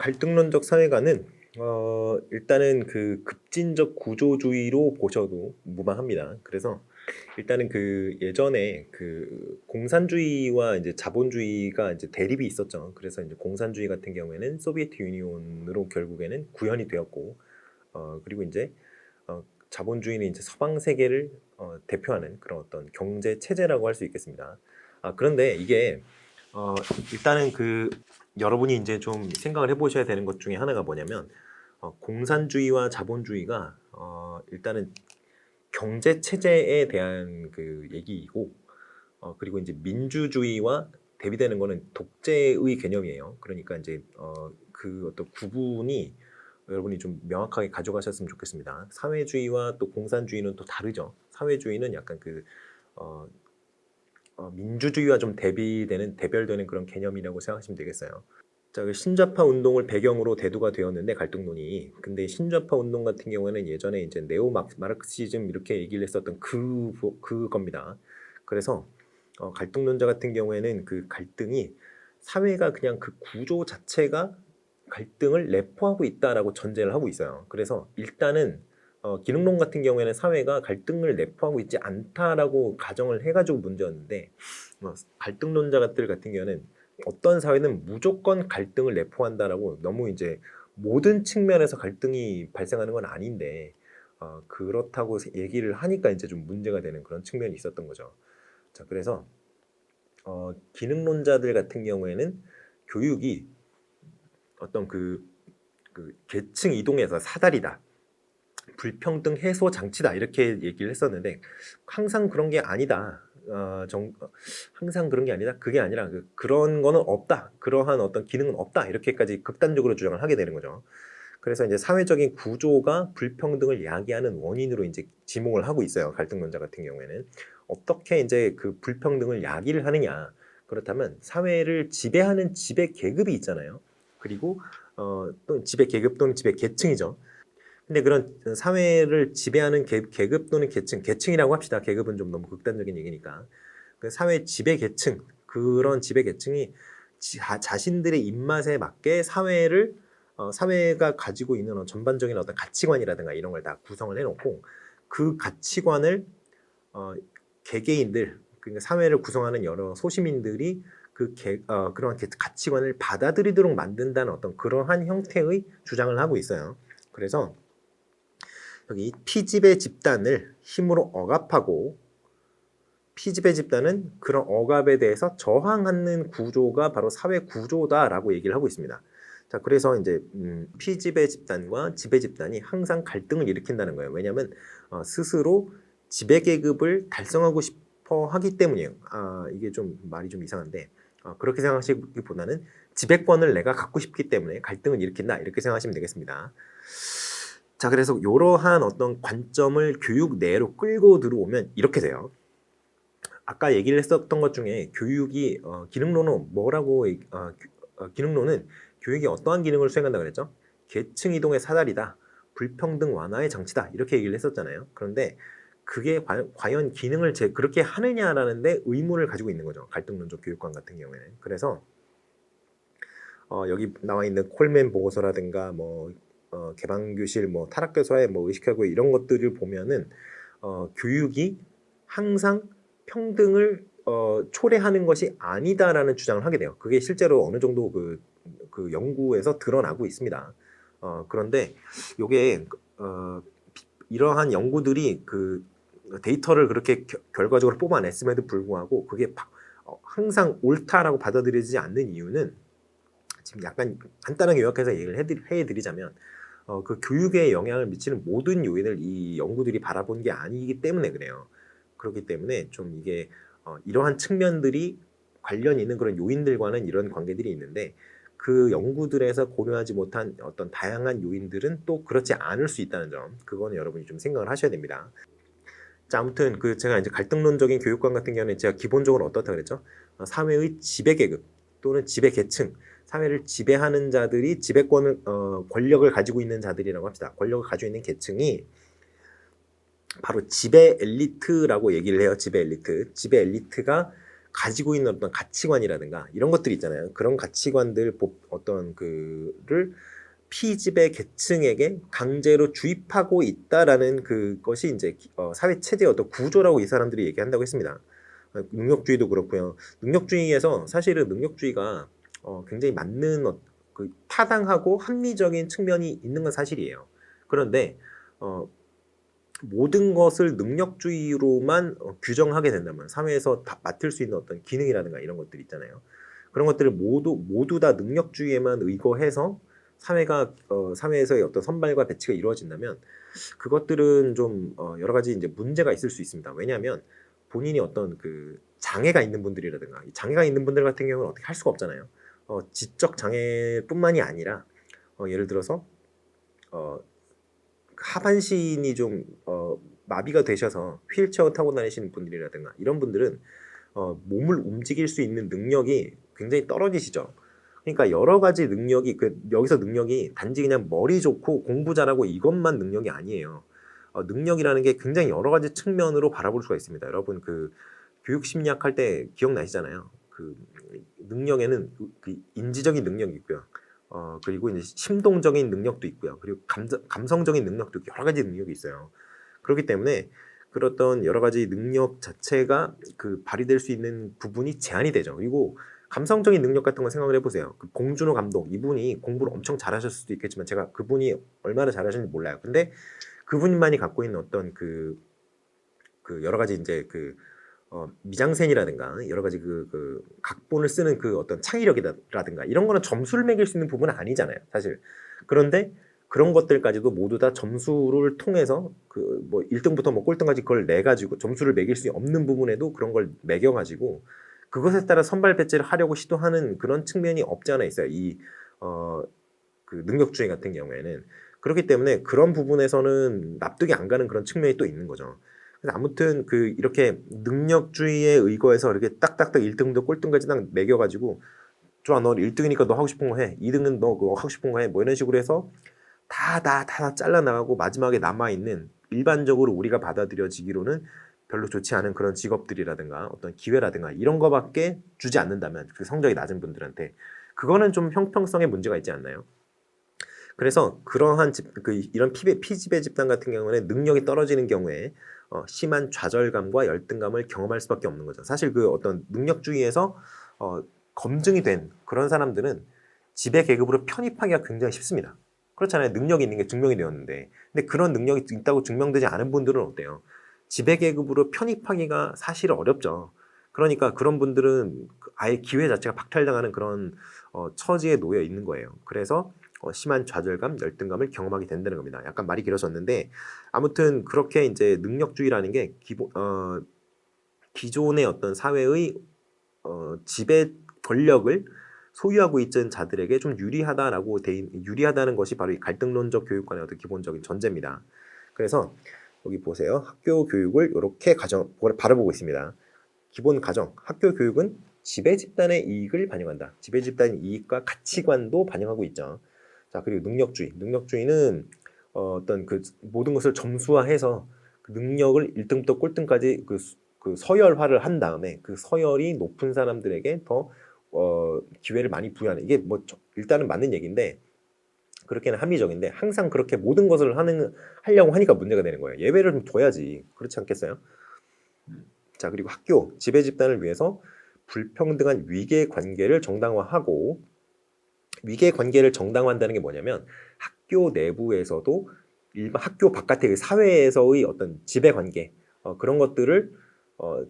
갈등론적 사회가는 일단은 그 급진적 구조주의로 보셔도 무방합니다. 그래서 일단은 그 예전에 그 공산주의와 이제 자본주의가 이제 대립이 있었죠. 그래서 이제 공산주의 같은 경우에는 소비에트 유니온으로 결국에는 구현이 되었고, 그리고 이제 자본주의는 이제 서방 세계를 대표하는 그런 어떤 경제 체제라고 할 수 있겠습니다. 그런데 이게 어, 일단은 그 여러분이 이제 좀 생각을 해보셔야 되는 것 중에 하나가 뭐냐면, 공산주의와 자본주의가 일단은 경제 체제에 대한 그 얘기이고, 그리고 이제 민주주의와 대비되는 거는 독재의 개념이에요. 그러니까 이제 그 어떤 구분이 여러분이 좀 명확하게 가져가셨으면 좋겠습니다. 사회주의와 또 공산주의는 또 다르죠. 사회주의는 약간 그 어, 민주주의와 좀 대별되는 그런 개념이라고 생각하시면 되겠어요. 자, 그 신좌파 운동을 배경으로 대두가 되었는데 갈등론이. 근데 신좌파 운동 같은 경우에는 예전에 이제 네오 마르크시즘 이렇게 얘기를 했었던 그겁니다. 그래서 갈등론자 같은 경우에는 그 갈등이 사회가 그냥 그 구조 자체가 갈등을 내포하고 있다라고 전제를 하고 있어요. 그래서 일단은 기능론 같은 경우에는 사회가 갈등을 내포하고 있지 않다라고 가정을 해가지고 문제였는데, 갈등론자들 같은 경우에는 어떤 사회는 무조건 갈등을 내포한다라고 너무 이제 모든 측면에서 갈등이 발생하는 건 아닌데, 그렇다고 얘기를 하니까 이제 좀 문제가 되는 그런 측면이 있었던 거죠. 자, 그래서 기능론자들 같은 경우에는 교육이 어떤 그 계층 이동에서 사다리다, 불평등 해소 장치다 이렇게 얘기를 했었는데, 항상 그런 게 아니다. 항상 그런 게 아니다. 그게 아니라 그런 거는 없다. 그러한 어떤 기능은 없다. 이렇게까지 극단적으로 주장을 하게 되는 거죠. 그래서 이제 사회적인 구조가 불평등을 야기하는 원인으로 이제 지목을 하고 있어요. 갈등론자 같은 경우에는 어떻게 이제 그 불평등을 야기를 하느냐. 그렇다면 사회를 지배하는 지배 계급이 있잖아요. 그리고 또 지배 계급 또는 지배 계층이죠. 근데 그런 사회를 지배하는 계급 또는 계층이라고 합시다. 계급은 좀 너무 극단적인 얘기니까. 그 사회 지배 계층, 그런 지배 계층이 자신들의 입맛에 맞게 사회가 가지고 있는 전반적인 어떤 가치관이라든가 이런 걸 다 구성을 해놓고, 그 가치관을 개개인들, 그러니까 사회를 구성하는 여러 소시민들이 그런 가치관을 받아들이도록 만든다는 어떤 그러한 형태의 주장을 하고 있어요. 그래서 여기 피지배 집단을 힘으로 억압하고, 피지배 집단은 그런 억압에 대해서 저항하는 구조가 바로 사회 구조다라고 얘기를 하고 있습니다. 자, 그래서 이제 피지배 집단과 지배 집단이 항상 갈등을 일으킨다는 거예요. 왜냐하면 스스로 지배 계급을 달성하고 싶어 하기 때문이에요. 이게 좀 말이 좀 이상한데, 그렇게 생각하시기보다는 지배권을 내가 갖고 싶기 때문에 갈등을 일으킨다 이렇게 생각하시면 되겠습니다. 자, 그래서 이러한 어떤 관점을 교육 내로 끌고 들어오면 이렇게 돼요. 아까 얘기를 했었던 것 중에 교육이 기능론은 뭐라고 기능론은 교육이 어떠한 기능을 수행한다 그랬죠? 계층 이동의 사다리다, 불평등 완화의 장치다 이렇게 얘기를 했었잖아요. 그런데 그게 과연 기능을 그렇게 하느냐라는데 의문을 가지고 있는 거죠. 갈등론적 교육관 같은 경우에는. 그래서 여기 나와 있는 콜맨 보고서라든가 개방교실, 타락교사의 의식하고 이런 것들을 보면은 교육이 항상 평등을 초래하는 것이 아니다라는 주장을 하게 돼요. 그게 실제로 어느 정도 그 연구에서 드러나고 있습니다. 그런데 이게 이러한 연구들이 그 데이터를 그렇게 결과적으로 뽑아냈음에도 불구하고 그게 항상 옳다라고 받아들여지지 않는 이유는, 지금 약간 간단하게 요약해서 얘기를 해드리자면, 그 교육에 영향을 미치는 모든 요인을 이 연구들이 바라본 게 아니기 때문에 그래요. 그렇기 때문에 좀 이게 이러한 측면들이 관련 있는 그런 요인들과는 이런 관계들이 있는데, 그 연구들에서 고려하지 못한 어떤 다양한 요인들은 또 그렇지 않을 수 있다는 점, 그거는 여러분이 좀 생각을 하셔야 됩니다. 자, 아무튼 제가 이제 갈등론적인 교육관 같은 경우는 제가 기본적으로 어떻다 그랬죠? 사회의 지배 계급 또는 지배 계층, 사회를 지배하는 자들이 권력을 가지고 있는 자들이라고 합시다. 권력을 가지고 있는 계층이 바로 지배 엘리트라고 얘기를 해요. 지배 엘리트가 가지고 있는 어떤 가치관이라든가 이런 것들이 있잖아요. 그런 가치관들 어떤 그를 피지배 계층에게 강제로 주입하고 있다라는 그것이 이제 사회 체제의 어떤 구조라고 이 사람들이 얘기한다고 했습니다. 능력주의도 그렇고요. 능력주의에서 사실은 능력주의가 굉장히 맞는 그 타당하고 합리적인 측면이 있는 건 사실이에요. 그런데 모든 것을 능력주의로만 규정하게 된다면 사회에서 다 맡을 수 있는 어떤 기능이라든가 이런 것들 있잖아요. 그런 것들을 모두 다 능력주의에만 의거해서 사회에서의 어떤 선발과 배치가 이루어진다면 그것들은 좀 여러 가지 이제 문제가 있을 수 있습니다. 왜냐하면 본인이 어떤 그 장애가 있는 분들이라든가 장애가 있는 분들 같은 경우는 어떻게 할 수가 없잖아요. 지적 장애뿐만이 아니라 예를 들어서 하반신이 좀 마비가 되셔서 휠체어 타고 다니시는 분들이라든가 이런 분들은 몸을 움직일 수 있는 능력이 굉장히 떨어지시죠. 그러니까 여러 가지 능력이 여기서 능력이 단지 그냥 머리 좋고 공부 잘하고 이것만 능력이 아니에요. 능력이라는 게 굉장히 여러 가지 측면으로 바라볼 수가 있습니다. 여러분 그 교육 심리학 할 때 기억나시잖아요. 그 능력에는 그 인지적인 능력이 있고요. 그리고 이제 심동적인 능력도 있고요. 그리고 감성적인 능력도 있고 여러 가지 능력이 있어요. 그렇기 때문에 그렇던 여러 가지 능력 자체가 그 발휘될 수 있는 부분이 제한이 되죠. 그리고 감성적인 능력 같은 거 생각을 해보세요. 그 봉준호 감독 이분이 공부를 엄청 잘하셨을 수도 있겠지만 제가 그분이 얼마나 잘하셨는지 몰라요. 근데 그분만이 갖고 있는 어떤 그 여러 가지 이제 미장센이라든가 여러 가지 각본을 쓰는 그 어떤 창의력이라든가 이런 거는 점수를 매길 수 있는 부분은 아니잖아요, 사실. 그런데 그런 것들까지도 모두 다 점수를 통해서 그 뭐 1등부터 뭐 꼴등까지 그걸 내 가지고 점수를 매길 수 없는 부분에도 그런 걸 매겨 가지고 그것에 따라 선발 배치를 하려고 시도하는 그런 측면이 없지 않아 있어요. 그 능력주의 같은 경우에는. 그렇기 때문에 그런 부분에서는 납득이 안 가는 그런 측면이 또 있는 거죠. 그래서 아무튼 이렇게 능력주의에 의거해서 이렇게 딱딱딱 1등부터 꼴등까지 딱 매겨가지고 좋아 너 1등이니까 너 하고 싶은 거 해. 2등은 너 그거 하고 싶은 거 해. 뭐 이런 식으로 해서 다 잘라나가고 마지막에 남아있는 일반적으로 우리가 받아들여지기로는 별로 좋지 않은 그런 직업들이라든가 어떤 기회라든가 이런 거밖에 주지 않는다면 그 성적이 낮은 분들한테 그거는 좀 형평성에 문제가 있지 않나요? 그래서 그러한 이런 피지배 집단 같은 경우는 능력이 떨어지는 경우에 심한 좌절감과 열등감을 경험할 수밖에 없는 거죠. 사실 그 어떤 능력주의에서 검증이 된 그런 사람들은 지배 계급으로 편입하기가 굉장히 쉽습니다. 그렇잖아요. 능력이 있는 게 증명이 되었는데. 근데 그런 능력이 있다고 증명되지 않은 분들은 어때요? 지배 계급으로 편입하기가 사실 어렵죠. 그러니까 그런 분들은 아예 기회 자체가 박탈당하는 그런 처지에 놓여 있는 거예요. 그래서 심한 좌절감, 열등감을 경험하게 된다는 겁니다. 약간 말이 길어졌는데 아무튼 그렇게 이제 능력주의라는 게 기존의 어떤 사회의 지배 권력을 소유하고 있던 자들에게 좀 유리하다는 것이 바로 이 갈등론적 교육관의 어떤 기본적인 전제입니다. 그래서 여기 보세요. 학교 교육을 이렇게 바라보고 있습니다. 기본 가정, 학교 교육은 지배 집단의 이익을 반영한다. 지배 집단의 이익과 가치관도 반영하고 있죠. 자, 그리고 능력주의는 어떤 모든 것을 점수화해서 그 능력을 1등부터 꼴등까지 그 서열화를 한 다음에 그 서열이 높은 사람들에게 더 기회를 많이 부여하는 이게 뭐 일단은 맞는 얘기인데 그렇게는 합리적인데 항상 그렇게 모든 것을 하려고 하니까 문제가 되는 거예요. 예외를 좀 둬야지. 그렇지 않겠어요? 자, 그리고 학교, 지배 집단을 위해서 불평등한 위계 관계를 정당화하고 위계 관계를 정당화한다는 게 뭐냐면 학교 내부에서도 일반 학교 바깥의 사회에서의 어떤 지배 관계 그런 것들을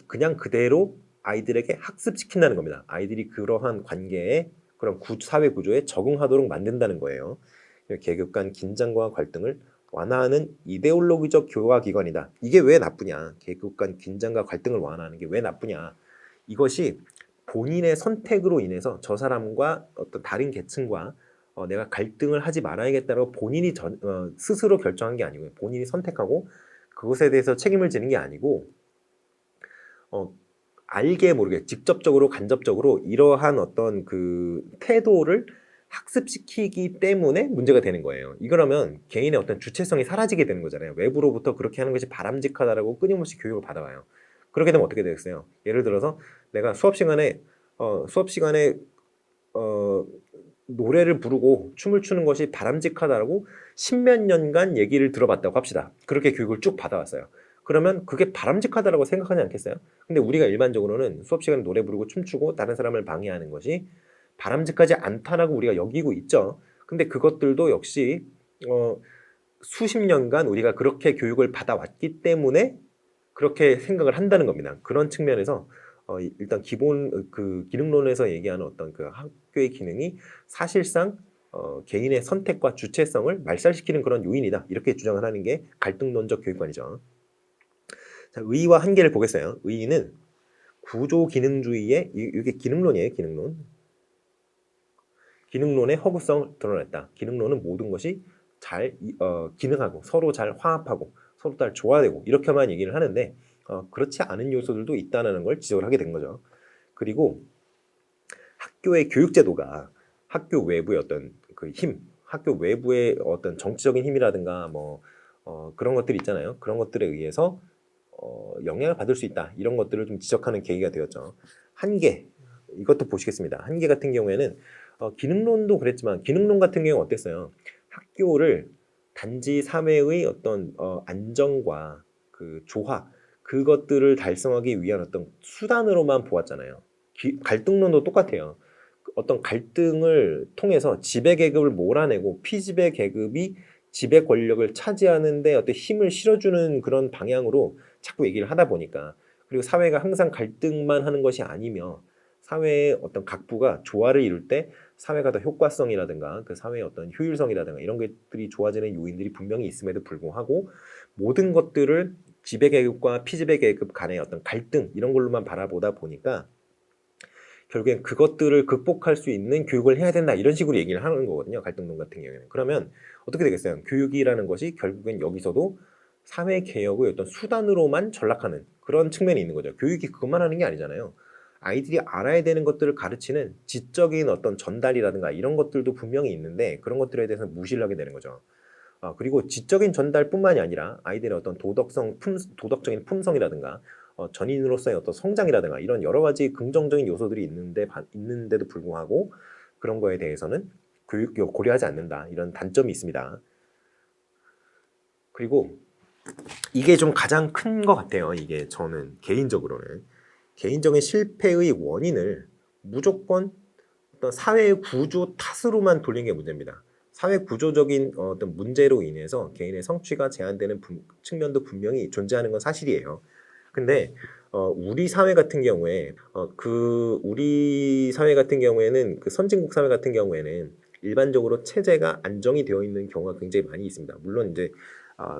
그냥 그대로 아이들에게 학습시킨다는 겁니다. 아이들이 그러한 관계에 그런 사회 구조에 적응하도록 만든다는 거예요. 계급 간 긴장과 갈등을 완화하는 이데올로기적 교화 기관이다. 이게 왜 나쁘냐? 계급 간 긴장과 갈등을 완화하는 게 왜 나쁘냐? 이것이 본인의 선택으로 인해서 저 사람과 어떤 다른 계층과 내가 갈등을 하지 말아야겠다고 본인이 스스로 결정한 게 아니고요. 본인이 선택하고 그것에 대해서 책임을 지는 게 아니고 알게 모르게 직접적으로 간접적으로 이러한 어떤 그 태도를 학습시키기 때문에 문제가 되는 거예요. 이거라면 개인의 어떤 주체성이 사라지게 되는 거잖아요. 외부로부터 그렇게 하는 것이 바람직하다라고 끊임없이 교육을 받아와요. 그렇게 되면 어떻게 되겠어요? 예를 들어서 내가 수업 시간에 어, 노래를 부르고 춤을 추는 것이 바람직하다라고 십몇 년간 얘기를 들어봤다고 합시다. 그렇게 교육을 쭉 받아왔어요. 그러면 그게 바람직하다라고 생각하지 않겠어요? 근데 우리가 일반적으로는 수업 시간에 노래 부르고 춤추고 다른 사람을 방해하는 것이 바람직하지 않다라고 우리가 여기고 있죠. 근데 그것들도 역시 어, 수십 년간 우리가 그렇게 교육을 받아왔기 때문에 그렇게 생각을 한다는 겁니다. 그런 측면에서 일단 기본 그 기능론에서 얘기하는 어떤 그 학교의 기능이 사실상 개인의 선택과 주체성을 말살시키는 그런 요인이다. 이렇게 주장을 하는 게 갈등론적 교육관이죠. 자, 의의와 한계를 보겠어요. 의의는 구조 기능주의의 이게 기능론이에요. 기능론. 기능론의 허구성을 드러냈다. 기능론은 모든 것이 잘 기능하고 서로 잘 화합하고 서로 잘 조화되고 이렇게만 얘기를 하는데 그렇지 않은 요소들도 있다는 걸 지적을 하게 된 거죠. 그리고 학교의 교육제도가 학교 외부의 어떤 그 힘, 학교 외부의 어떤 정치적인 힘이라든가 뭐 그런 것들이 있잖아요. 그런 것들에 의해서 영향을 받을 수 있다. 이런 것들을 좀 지적하는 계기가 되었죠. 한계, 이것도 보시겠습니다. 한계 같은 경우에는 기능론도 그랬지만 기능론 같은 경우는 어땠어요? 학교를 단지 사회의 어떤 안정과 그 조화 그것들을 달성하기 위한 어떤 수단으로만 보았잖아요. 갈등론도 똑같아요. 어떤 갈등을 통해서 지배 계급을 몰아내고 피지배 계급이 지배 권력을 차지하는데 어떤 힘을 실어주는 그런 방향으로 자꾸 얘기를 하다 보니까 그리고 사회가 항상 갈등만 하는 것이 아니며 사회의 어떤 각부가 조화를 이룰 때 사회가 더 효과성이라든가 그 사회의 어떤 효율성이라든가 이런 것들이 좋아지는 요인들이 분명히 있음에도 불구하고 모든 것들을 지배 계급과 피지배 계급 간의 어떤 갈등 이런 걸로만 바라보다 보니까 결국엔 그것들을 극복할 수 있는 교육을 해야 된다 이런 식으로 얘기를 하는 거거든요. 갈등론 같은 경우에는. 그러면 어떻게 되겠어요? 교육이라는 것이 결국엔 여기서도 사회 개혁의 어떤 수단으로만 전락하는 그런 측면이 있는 거죠. 교육이 그것만 하는 게 아니잖아요. 아이들이 알아야 되는 것들을 가르치는 지적인 어떤 전달이라든가 이런 것들도 분명히 있는데 그런 것들에 대해서 무시를 하게 되는 거죠. 그리고 지적인 전달뿐만이 아니라 아이들의 어떤 도덕적인 품성이라든가 전인으로서의 어떤 성장이라든가 이런 여러 가지 긍정적인 요소들이 있는데도 불구하고 그런 거에 대해서는 교육을 고려하지 않는다. 이런 단점이 있습니다. 그리고 이게 좀 가장 큰 것 같아요. 이게 저는 개인적으로는 개인적인 실패의 원인을 무조건 어떤 사회 구조 탓으로만 돌리는 게 문제입니다. 사회 구조적인 어떤 문제로 인해서 개인의 성취가 제한되는 측면도 분명히 존재하는 건 사실이에요. 근데 우리 사회 같은 경우에 우리 사회 같은 경우에는 그 선진국 사회 같은 경우에는 일반적으로 체제가 안정이 되어 있는 경우가 굉장히 많이 있습니다. 물론 이제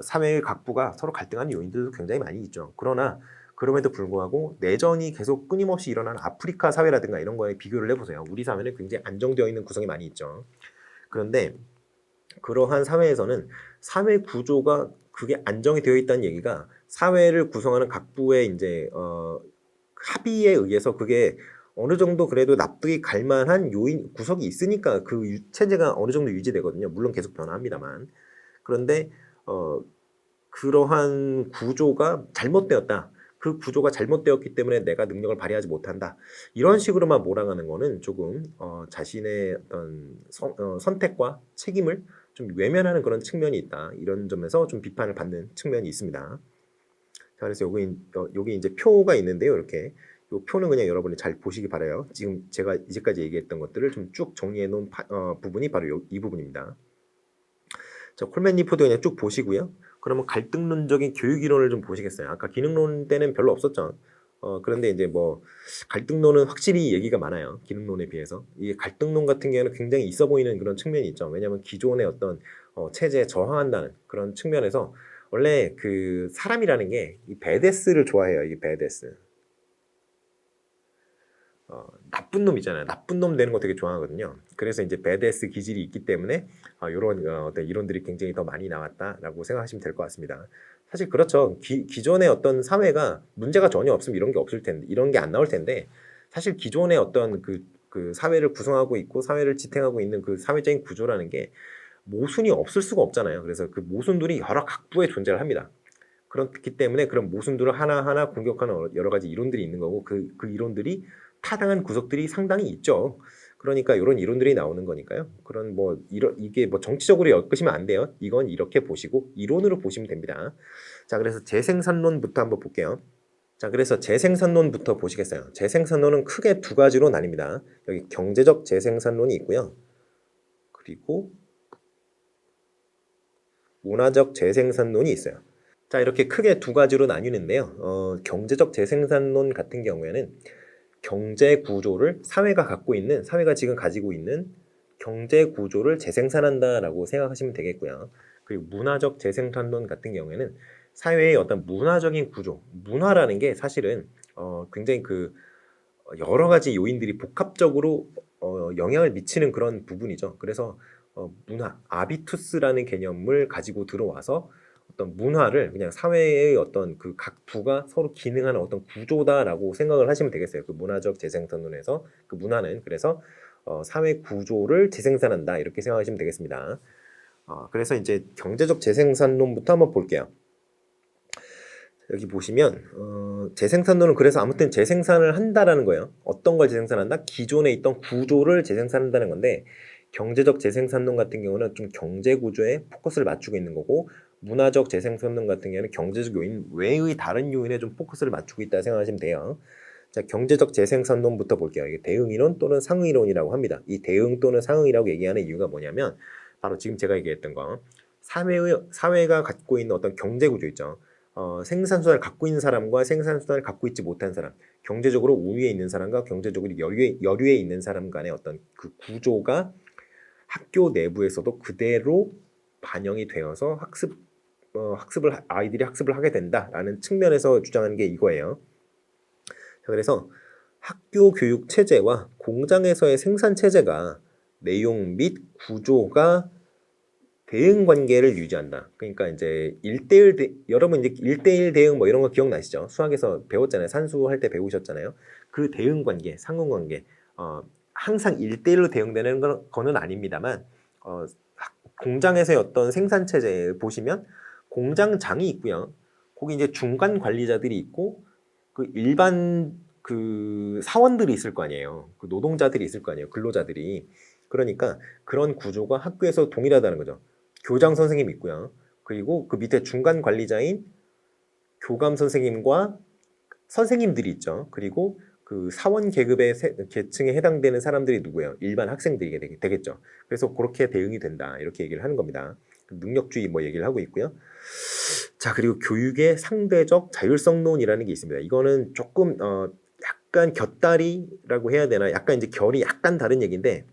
사회의 각부가 서로 갈등하는 요인들도 굉장히 많이 있죠. 그러나 그럼에도 불구하고 내전이 계속 끊임없이 일어나는 아프리카 사회라든가 이런 거에 비교를 해보세요. 우리 사회는 굉장히 안정되어 있는 구성이 많이 있죠. 그런데 그러한 사회에서는 사회 구조가 그게 안정이 되어 있다는 얘기가 사회를 구성하는 각부의 이제 합의에 의해서 그게 어느 정도 그래도 납득이 갈 만한 요인 구석이 있으니까 그 체제가 어느 정도 유지되거든요. 물론 계속 변화합니다만. 그런데 그러한 구조가 잘못되었다. 그 구조가 잘못되었기 때문에 내가 능력을 발휘하지 못한다. 이런 식으로만 몰아가는 거는 조금 자신의 어떤 선택과 책임을 좀 외면하는 그런 측면이 있다. 이런 점에서 좀 비판을 받는 측면이 있습니다. 자, 그래서 여기 이제 표가 있는데요. 이렇게 이 표는 그냥 여러분이 잘 보시기 바라요. 지금 제가 이제까지 얘기했던 것들을 좀 쭉 정리해 놓은 부분이 바로 이 부분입니다. 자, 콜맨 리포트 그냥 쭉 보시고요. 그러면 갈등론적인 교육 이론을 좀 보시겠어요. 아까 기능론 때는 별로 없었죠. 그런데 이제 뭐 갈등론은 확실히 얘기가 많아요. 기능론에 비해서. 이 갈등론 같은 경우는 굉장히 있어 보이는 그런 측면이 있죠. 왜냐하면 기존의 어떤 체제에 저항한다는 그런 측면에서 원래 그 사람이라는 게 이 배데스를 좋아해요. 이게 배데스. 나쁜 놈 있잖아요. 나쁜 놈 되는 거 되게 좋아하거든요. 그래서 이제 배드에스 기질이 있기 때문에 이런 어떤 이론들이 굉장히 더 많이 나왔다라고 생각하시면 될 것 같습니다. 사실 그렇죠. 기존의 어떤 사회가 문제가 전혀 없으면 이런 게 없을 텐데, 이런 게 안 나올 텐데, 사실 기존의 어떤 그 사회를 구성하고 있고 사회를 지탱하고 있는 그 사회적인 구조라는 게 모순이 없을 수가 없잖아요. 그래서 그 모순들이 여러 각부에 존재를 합니다. 그렇기 때문에 그런 모순들을 하나하나 공격하는 여러 가지 이론들이 있는 거고 그 이론들이 타당한 구석들이 상당히 있죠. 그러니까 이런 이론들이 나오는 거니까요. 그런 뭐 이게 뭐 정치적으로 엮으시면 안 돼요. 이건 이렇게 보시고 이론으로 보시면 됩니다. 자, 그래서 재생산론부터 한번 볼게요. 자, 그래서 재생산론부터 보시겠어요. 재생산론은 크게 두 가지로 나뉩니다. 여기 경제적 재생산론이 있고요. 그리고 문화적 재생산론이 있어요. 자, 이렇게 크게 두 가지로 나뉘는데요. 경제적 재생산론 같은 경우에는 경제 구조를 사회가 지금 가지고 있는 경제 구조를 재생산한다라고 생각하시면 되겠고요. 그리고 문화적 재생산론 같은 경우에는 사회의 어떤 문화적인 구조, 문화라는 게 사실은 굉장히 여러 가지 요인들이 복합적으로 영향을 미치는 그런 부분이죠. 그래서 문화, 아비투스라는 개념을 가지고 들어와서 어떤 문화를 그냥 사회의 어떤 그 각 부가 서로 기능하는 어떤 구조다라고 생각을 하시면 되겠어요. 그 문화적 재생산론에서 그 문화는 그래서 사회 구조를 재생산한다 이렇게 생각하시면 되겠습니다. 그래서 이제 경제적 재생산론부터 한번 볼게요. 여기 보시면 재생산론은 그래서 아무튼 재생산을 한다라는 거예요. 어떤 걸 재생산한다? 기존에 있던 구조를 재생산한다는 건데 경제적 재생산론 같은 경우는 좀 경제 구조에 포커스를 맞추고 있는 거고 문화적 재생산론 같은 경우는 경제적 요인 외의 다른 요인에 좀 포커스를 맞추고 있다 생각하시면 돼요. 자, 경제적 재생산론부터 볼게요. 이게 대응이론 또는 상응이론이라고 합니다. 이 대응 또는 상응이라고 얘기하는 이유가 뭐냐면 바로 지금 제가 얘기했던 거 사회가 갖고 있는 어떤 경제 구조 있죠. 생산수단을 갖고 있는 사람과 생산수단을 갖고 있지 못한 사람, 경제적으로 우위에 있는 사람과 경제적으로 여류에 있는 사람 간의 어떤 그 구조가 학교 내부에서도 그대로 반영이 되어서 아이들이 학습을 하게 된다라는 측면에서 주장하는 게 이거예요. 그래서 학교 교육 체제와 공장에서의 생산 체제가 내용 및 구조가 대응 관계를 유지한다. 그러니까 이제 여러분 이제 1대1 대응 뭐 이런 거 기억나시죠? 수학에서 배웠잖아요. 산수할 때 배우셨잖아요. 그 대응 관계, 상응 관계, 항상 1대1로 대응되는 거는 아닙니다만, 공장에서의 어떤 생산 체제 보시면 공장장이 있고요. 거기 이제 중간 관리자들이 있고, 그 일반 그 사원들이 있을 거 아니에요. 그 노동자들이 있을 거 아니에요. 근로자들이. 그러니까 그런 구조가 학교에서 동일하다는 거죠. 교장 선생님 있고요. 그리고 그 밑에 중간 관리자인 교감 선생님과 선생님들이 있죠. 그리고 그 사원 계층에 해당되는 사람들이 누구예요? 일반 학생들이 되겠죠. 그래서 그렇게 대응이 된다. 이렇게 얘기를 하는 겁니다. 능력주의 뭐 얘기를 하고 있고요. 자, 그리고 교육의 상대적 자율성론이라는 게 있습니다. 이거는 조금 약간 곁다리라고 해야 되나? 약간 이제 결이 약간 다른 얘기인데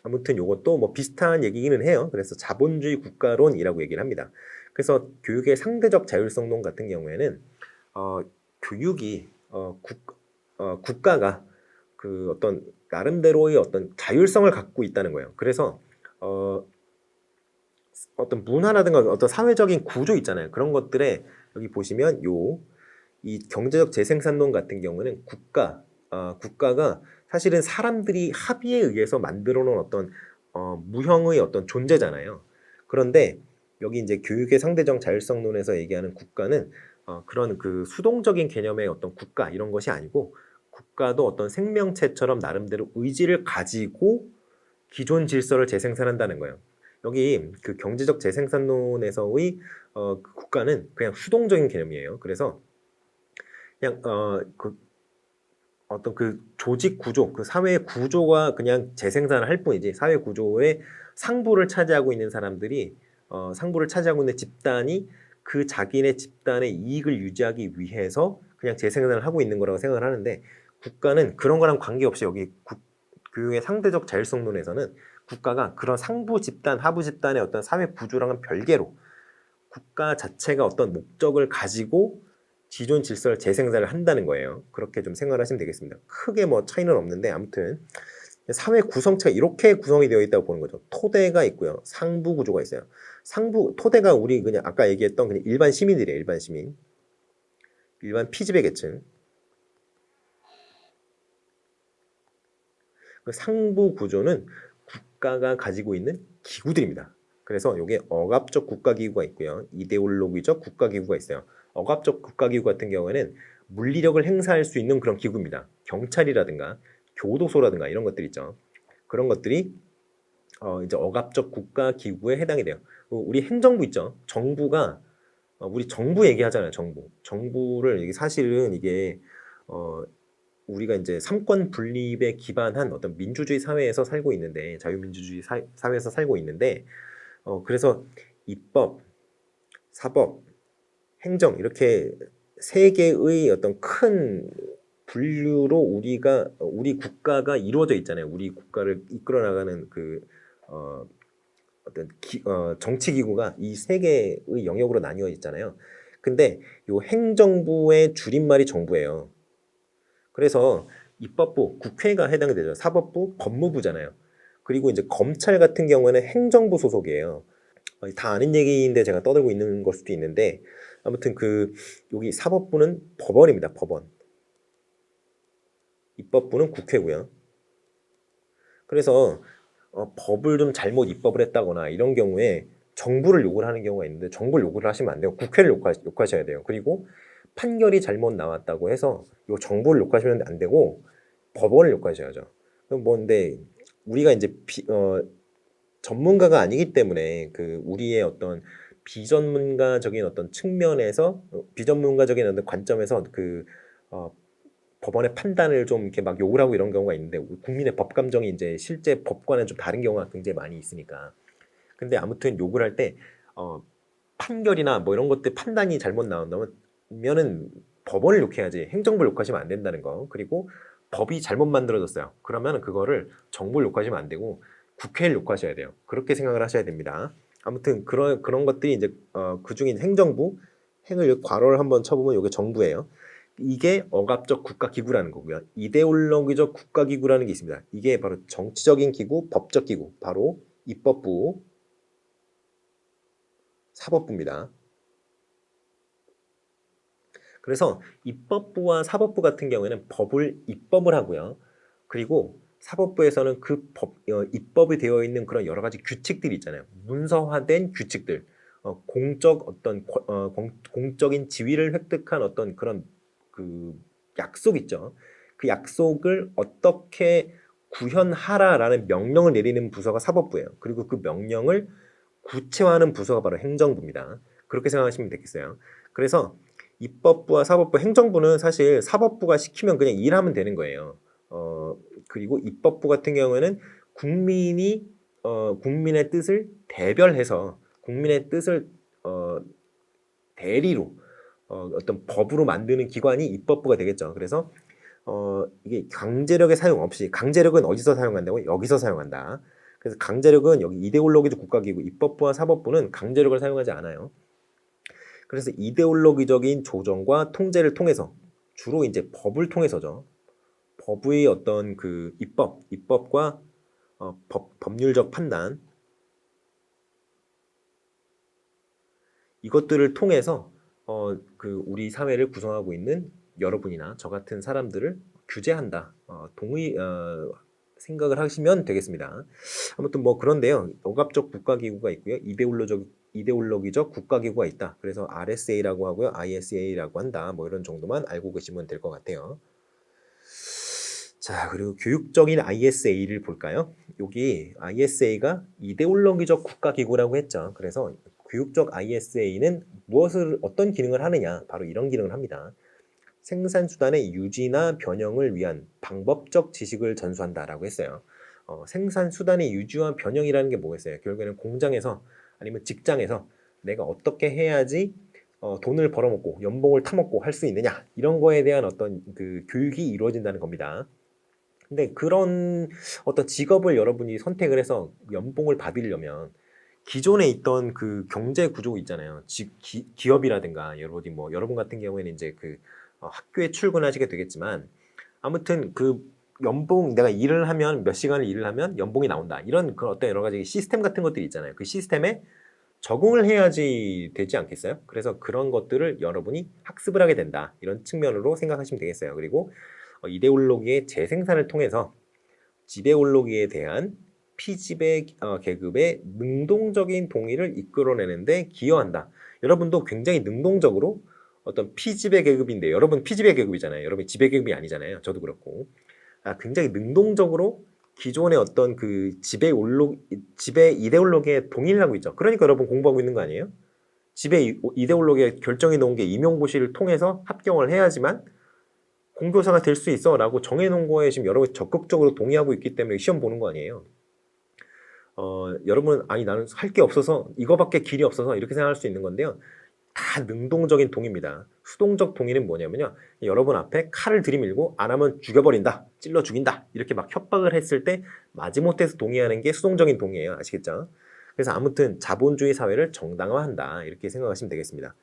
아무튼 이것도 뭐 비슷한 얘기기는 해요. 그래서 자본주의 국가론이라고 얘기를 합니다. 그래서 교육의 상대적 자율성론 같은 경우에는 교육이 국가가 그 어떤 나름대로의 어떤 자율성을 갖고 있다는 거예요. 그래서 어떤 문화라든가 어떤 사회적인 구조 있잖아요. 그런 것들에 여기 보시면 이 경제적 재생산론 같은 경우는 국가가 사실은 사람들이 합의에 의해서 만들어 놓은 어떤 무형의 어떤 존재잖아요. 그런데 여기 이제 교육의 상대적 자율성론에서 얘기하는 국가는 그런 그 수동적인 개념의 어떤 국가 이런 것이 아니고 국가도 어떤 생명체처럼 나름대로 의지를 가지고 기존 질서를 재생산한다는 거예요. 여기 그 경제적 재생산론에서의 그 국가는 그냥 수동적인 개념이에요. 그래서 그냥 어떤 그 조직 구조, 그 사회 구조가 그냥 재생산을 할 뿐이지 사회 구조의 상부를 차지하고 있는 사람들이 상부를 차지하고 있는 집단이 그 자기네 집단의 이익을 유지하기 위해서 그냥 재생산을 하고 있는 거라고 생각을 하는데 국가는 그런 거랑 관계없이 여기 교육의 상대적 자율성론에서는 국가가 그런 상부 집단, 하부 집단의 어떤 사회 구조랑은 별개로 국가 자체가 어떤 목적을 가지고 기존 질서를 재생산을 한다는 거예요. 그렇게 좀 생각을 하시면 되겠습니다. 크게 뭐 차이는 없는데 아무튼 사회 구성체가 이렇게 구성이 되어 있다고 보는 거죠. 토대가 있고요. 상부 구조가 있어요. 토대가 우리 그냥 아까 얘기했던 그냥 일반 시민들이에요. 일반 시민. 일반 피지배 계층. 그 상부 구조는 국가가 가지고 있는 기구들입니다. 그래서 이게 억압적 국가기구가 있고요. 이데올로기적 국가기구가 있어요. 억압적 국가기구 같은 경우에는 물리력을 행사할 수 있는 그런 기구입니다. 경찰이라든가 교도소라든가 이런 것들 있죠. 그런 것들이 이제 억압적 국가기구에 해당이 돼요. 우리 행정부 있죠. 정부가 우리 정부 얘기하잖아요. 정부를 이게 사실은 이게 우리가 이제 삼권 분립에 기반한 어떤 민주주의 사회에서 살고 있는데, 자유민주주의 사회에서 살고 있는데, 그래서 입법, 사법, 행정 이렇게 세 개의 어떤 큰 분류로 우리 국가가 이루어져 있잖아요. 우리 국가를 이끌어 나가는 어떤 정치 기구가 이 세 개의 영역으로 나뉘어 있잖아요. 근데 요 행정부의 줄임말이 정부예요. 그래서 입법부, 국회가 해당이 되죠. 사법부, 법무부잖아요. 그리고 이제 검찰 같은 경우에는 행정부 소속이에요. 다 아는 얘기인데 제가 떠들고 있는 걸 수도 있는데, 아무튼 여기 사법부는 법원입니다. 법원. 입법부는 국회고요. 그래서 법을 좀 잘못 입법을 했다거나 이런 경우에 정부를 욕을 하는 경우가 있는데, 정부를 욕을 하시면 안 돼요. 국회를 욕하셔야 돼요. 그리고 판결이 잘못 나왔다고 해서 요 정부를 욕하시면 안 되고 법원을 욕하셔야죠. 그럼 뭔데 우리가 이제 전문가가 아니기 때문에 우리의 어떤 비전문가적인 어떤 측면에서 비전문가적인 어떤 관점에서 법원의 판단을 좀 이렇게 막 욕을 하고 이런 경우가 있는데, 국민의 법 감정이 이제 실제 법과는 좀 다른 경우가 굉장히 많이 있으니까. 근데 아무튼 욕을 할 때 판결이나 뭐 이런 것들 판단이 잘못 나온다면은 법원을 욕해야지 행정부를 욕하시면 안 된다는 거. 그리고 법이 잘못 만들어졌어요. 그러면 그거를 정부를 욕하시면 안 되고 국회를 욕하셔야 돼요. 그렇게 생각을 하셔야 됩니다. 아무튼 그런 것들이 이제 그중에 행정부, 행을 괄호를 한번 쳐보면 이게 정부예요. 이게 억압적 국가기구라는 거고요. 이데올로기적 국가기구라는 게 있습니다. 이게 바로 정치적인 기구, 법적 기구, 바로 입법부, 사법부입니다. 그래서 입법부와 사법부 같은 경우에는 법을 입법을 하고요. 그리고 사법부에서는 입법이 되어 있는 그런 여러 가지 규칙들이 있잖아요. 문서화된 규칙들, 공적인 지위를 획득한 어떤 그런 약속 있죠. 그 약속을 어떻게 구현하라라는 명령을 내리는 부서가 사법부예요. 그리고 그 명령을 구체화하는 부서가 바로 행정부입니다. 그렇게 생각하시면 되겠어요. 그래서 입법부와 사법부, 행정부는 사실 사법부가 시키면 그냥 일하면 되는 거예요. 그리고 입법부 같은 경우에는 국민의 뜻을 대별해서 국민의 뜻을 대리로 어떤 법으로 만드는 기관이 입법부가 되겠죠. 그래서 이게 강제력의 사용 없이, 강제력은 어디서 사용한다고? 여기서 사용한다. 그래서 강제력은 여기 이데올로기적 국가기구, 입법부와 사법부는 강제력을 사용하지 않아요. 그래서 이데올로기적인 조정과 통제를 통해서, 주로 이제 법을 통해서죠. 법의 어떤 입법과 법률적 판단, 이것들을 통해서 우리 사회를 구성하고 있는 여러분이나 저 같은 사람들을 규제한다. 생각을 하시면 되겠습니다. 아무튼 뭐 그런데요. 억압적 국가기구가 있고요. 이데올로기적 국가기구가 있다. 그래서 RSA라고 하고요. ISA라고 한다. 뭐 이런 정도만 알고 계시면 될 것 같아요. 자, 그리고 교육적인 ISA를 볼까요? 여기 ISA가 이데올로기적 국가기구라고 했죠. 그래서 교육적 ISA는 어떤 기능을 하느냐? 바로 이런 기능을 합니다. 생산수단의 유지나 변형을 위한 방법적 지식을 전수한다라고 했어요. 생산수단의 유지와 변형이라는 게 뭐겠어요? 결국에는 공장에서 아니면 직장에서 내가 어떻게 해야지 돈을 벌어먹고 연봉을 타먹고 할 수 있느냐, 이런 거에 대한 어떤 교육이 이루어진다는 겁니다. 근데 그런 어떤 직업을 여러분이 선택을 해서 연봉을 받으려면 기존에 있던 경제 구조 있잖아요. 기업이라든가 여러분 같은 경우에는 이제 학교에 출근하시게 되겠지만, 아무튼 연봉, 내가 일을 하면 몇 시간을 일을 하면 연봉이 나온다, 이런 어떤 여러 가지 시스템 같은 것들이 있잖아요. 그 시스템에 적응을 해야지 되지 않겠어요? 그래서 그런 것들을 여러분이 학습을 하게 된다, 이런 측면으로 생각하시면 되겠어요. 그리고 이데올로기의 재생산을 통해서 지데올로기에 대한 피지배 계급의 능동적인 동의를 이끌어내는데 기여한다. 여러분도 굉장히 능동적으로 어떤 피지배 계급인데 여러분 피지배 계급이잖아요. 여러분 지배 계급이 아니잖아요. 저도 그렇고. 굉장히 능동적으로 기존의 어떤 그 지배 이데올로기에 동의하고 있죠. 그러니까 여러분 공부하고 있는 거 아니에요? 지배 이데올로기에 결정해 놓은 게 임용고시를 통해서 합격을 해야지만 공교사가 될 수 있어 라고 정해놓은 거에 지금 여러분이 적극적으로 동의하고 있기 때문에 시험 보는 거 아니에요. 여러분 아니 나는 할 게 없어서 이거밖에 길이 없어서 이렇게 생각할 수 있는 건데요. 다 능동적인 동의입니다. 수동적 동의는 뭐냐면요. 여러분 앞에 칼을 들이밀고 안 하면 죽여버린다, 찔러 죽인다 이렇게 막 협박을 했을 때 마지못해서 동의하는 게 수동적인 동의예요. 아시겠죠? 그래서 아무튼 자본주의 사회를 정당화한다 이렇게 생각하시면 되겠습니다.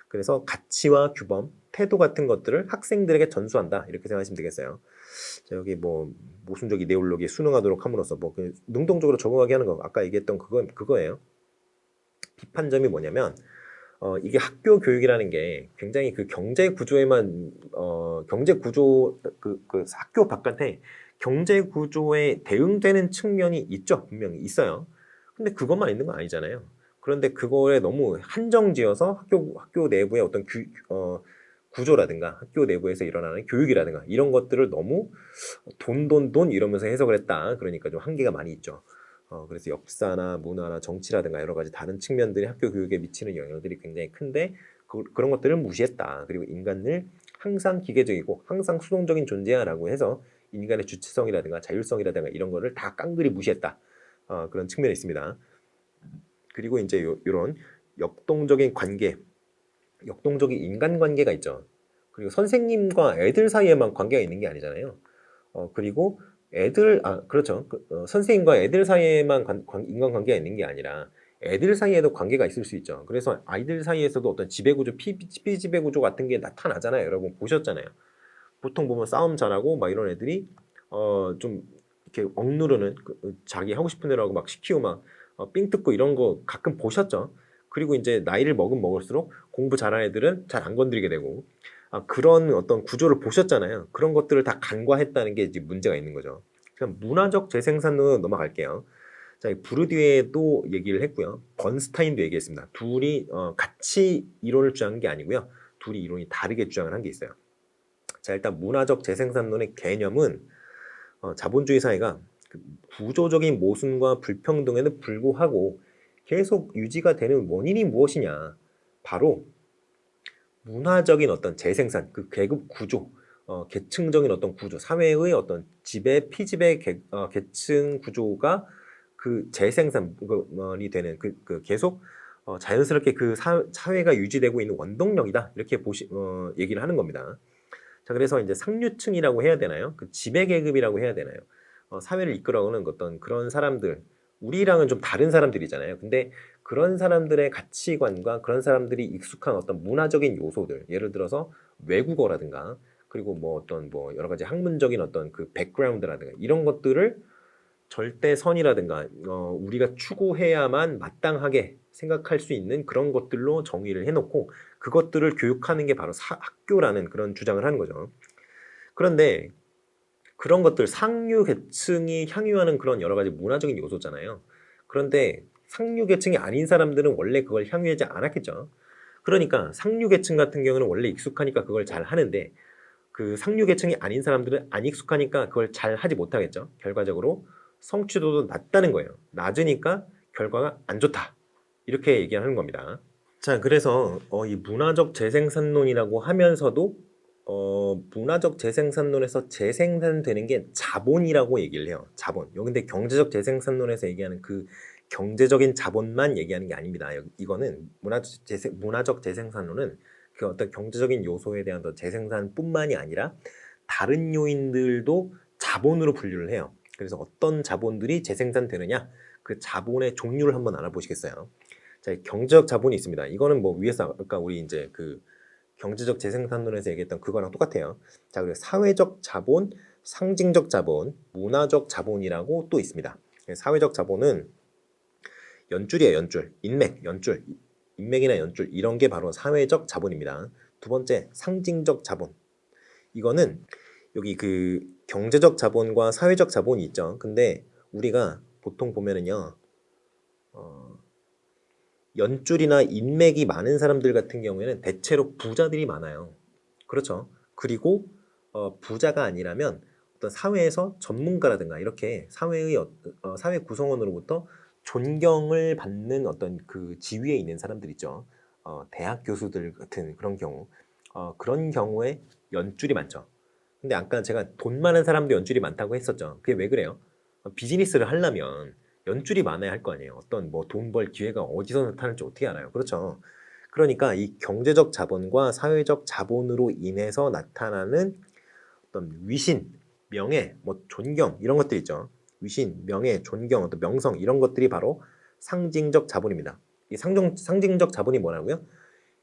그래서 가치와 규범, 태도 같은 것들을 학생들에게 전수한다 이렇게 생각하시면 되겠어요. 자, 여기 뭐 모순적 이데올로기에 순응하도록 함으로써 그 능동적으로 적응하게 하는 거 아까 얘기했던 그거예요. 비판점이 뭐냐면 이게 학교 교육이라는 게 굉장히 그 경제 구조에만 경제 구조 그 학교 바깥에 경제 구조에 대응되는 측면이 있죠. 분명히 있어요. 근데 그것만 있는 건 아니잖아요. 그런데 그거에 너무 한정지어서 학교 내부의 어떤 구조라든가 학교 내부에서 일어나는 교육이라든가 이런 것들을 너무 돈 이러면서 해석을 했다. 그러니까 좀 한계가 많이 있죠. 그래서 역사나 문화나 정치라든가 여러 가지 다른 측면들이 학교 교육에 미치는 영향들이 굉장히 큰데 그런 것들을 무시했다. 그리고 인간을 항상 기계적이고 항상 수동적인 존재야라고 해서 인간의 주체성이라든가 자율성이라든가 이런 거를 다 깡그리 무시했다. 그런 측면이 있습니다. 그리고 이제 이런 역동적인 관계, 역동적인 인간관계가 있죠. 그리고 선생님과 애들 사이에만 관계가 있는 게 아니잖아요. 그리고 그렇죠. 선생님과 애들 사이에만 인간관계가 있는 게 아니라 애들 사이에도 관계가 있을 수 있죠. 그래서 아이들 사이에서도 어떤 지배구조, 피지배구조 같은 게 나타나잖아요. 여러분 보셨잖아요. 보통 보면 싸움 잘하고 막 이런 애들이 좀 이렇게 억누르는 자기 하고 싶은 대로 하고 막 시키고 막 삥 뜯고 이런 거 가끔 보셨죠. 그리고 이제 나이를 먹을수록 공부 잘하는 애들은 잘 안 건드리게 되고 그런 어떤 구조를 보셨잖아요. 그런 것들을 다 간과했다는 게 이제 문제가 있는 거죠. 그럼 문화적 재생산으로 넘어갈게요. 자, 부르디에도 얘기를 했고요. 번스타인도 얘기했습니다. 둘이 같이 이론을 주장한 게 아니고요. 둘이 이론이 다르게 주장을 한 게 있어요. 자, 일단 문화적 재생산론의 개념은 자본주의 사회가 구조적인 모순과 불평등에도 불구하고 계속 유지가 되는 원인이 무엇이냐? 바로 문화적인 어떤 재생산, 그 계급 구조, 계층적인 어떤 구조, 사회의 어떤 지배, 피지배 계층 구조가 그 재생산이 되는 계속 자연스럽게 그 사회가 유지되고 있는 원동력이다 이렇게 얘기를 하는 겁니다. 자, 그래서 이제 상류층이라고 해야 되나요? 그 지배 계급이라고 해야 되나요? 사회를 이끌어오는 어떤 그런 사람들, 우리랑은 좀 다른 사람들이잖아요. 근데 그런 사람들의 가치관과 그런 사람들이 익숙한 어떤 문화적인 요소들, 예를 들어서 외국어라든가, 그리고 뭐 어떤 뭐 여러 가지 학문적인 어떤 그 백그라운드라든가 이런 것들을 절대선이라든가 우리가 추구해야만 마땅하게 생각할 수 있는 그런 것들로 정의를 해놓고 그것들을 교육하는 게 바로 학교라는 그런 주장을 하는 거죠. 그런데 그런 것들 상류 계층이 향유하는 그런 여러 가지 문화적인 요소잖아요. 그런데 상류 계층이 아닌 사람들은 원래 그걸 향유하지 않았겠죠. 그러니까 상류 계층 같은 경우는 원래 익숙하니까 그걸 잘 하는데 그 상류 계층이 아닌 사람들은 안 익숙하니까 그걸 잘 하지 못하겠죠. 결과적으로 성취도도 낮다는 거예요. 낮으니까 결과가 안 좋다. 이렇게 얘기하는 겁니다. 자, 그래서 이 문화적 재생산론이라고 하면서도 문화적 재생산론에서 재생산되는 게 자본이라고 얘기를 해요. 자본. 근데 경제적 재생산론에서 얘기하는 그 경제적인 자본만 얘기하는 게 아닙니다. 이거는 문화적 재생산론은 그 어떤 경제적인 요소에 대한 재생산뿐만이 아니라 다른 요인들도 자본으로 분류를 해요. 그래서 어떤 자본들이 재생산되느냐, 그 자본의 종류를 한번 알아보시겠어요? 자, 경제적 자본이 있습니다. 이거는 뭐 위에서 아까 우리 이제 그 경제적 재생산론에서 얘기했던 그거랑 똑같아요. 자, 그리고 사회적 자본, 상징적 자본, 문화적 자본이라고 또 있습니다. 사회적 자본은 연줄이에요, 연줄. 연줄. 인맥이나 연줄 이런 게 바로 사회적 자본입니다. 두 번째, 상징적 자본. 이거는 여기 그 경제적 자본과 사회적 자본이 있죠. 근데 우리가 보통 보면은요, 연줄이나 인맥이 많은 사람들 같은 경우에는 대체로 부자들이 많아요. 그렇죠. 그리고 부자가 아니라면 어떤 사회에서 전문가라든가 이렇게 사회 구성원으로부터 존경을 받는 어떤 그 지위에 있는 사람들 있죠. 대학 교수들 같은 그런 경우. 그런 경우에 연줄이 많죠. 근데 아까 제가 돈 많은 사람도 연줄이 많다고 했었죠. 그게 왜 그래요? 비즈니스를 하려면 연줄이 많아야 할 거 아니에요. 어떤 뭐 돈 벌 기회가 어디서 나타날지 어떻게 알아요? 그렇죠. 그러니까 이 경제적 자본과 사회적 자본으로 인해서 나타나는 어떤 위신, 명예, 뭐 존경 이런 것들 있죠. 위신, 명예, 존경, 어떤 명성 이런 것들이 바로 상징적 자본입니다. 이 상징적 자본이 뭐라고요?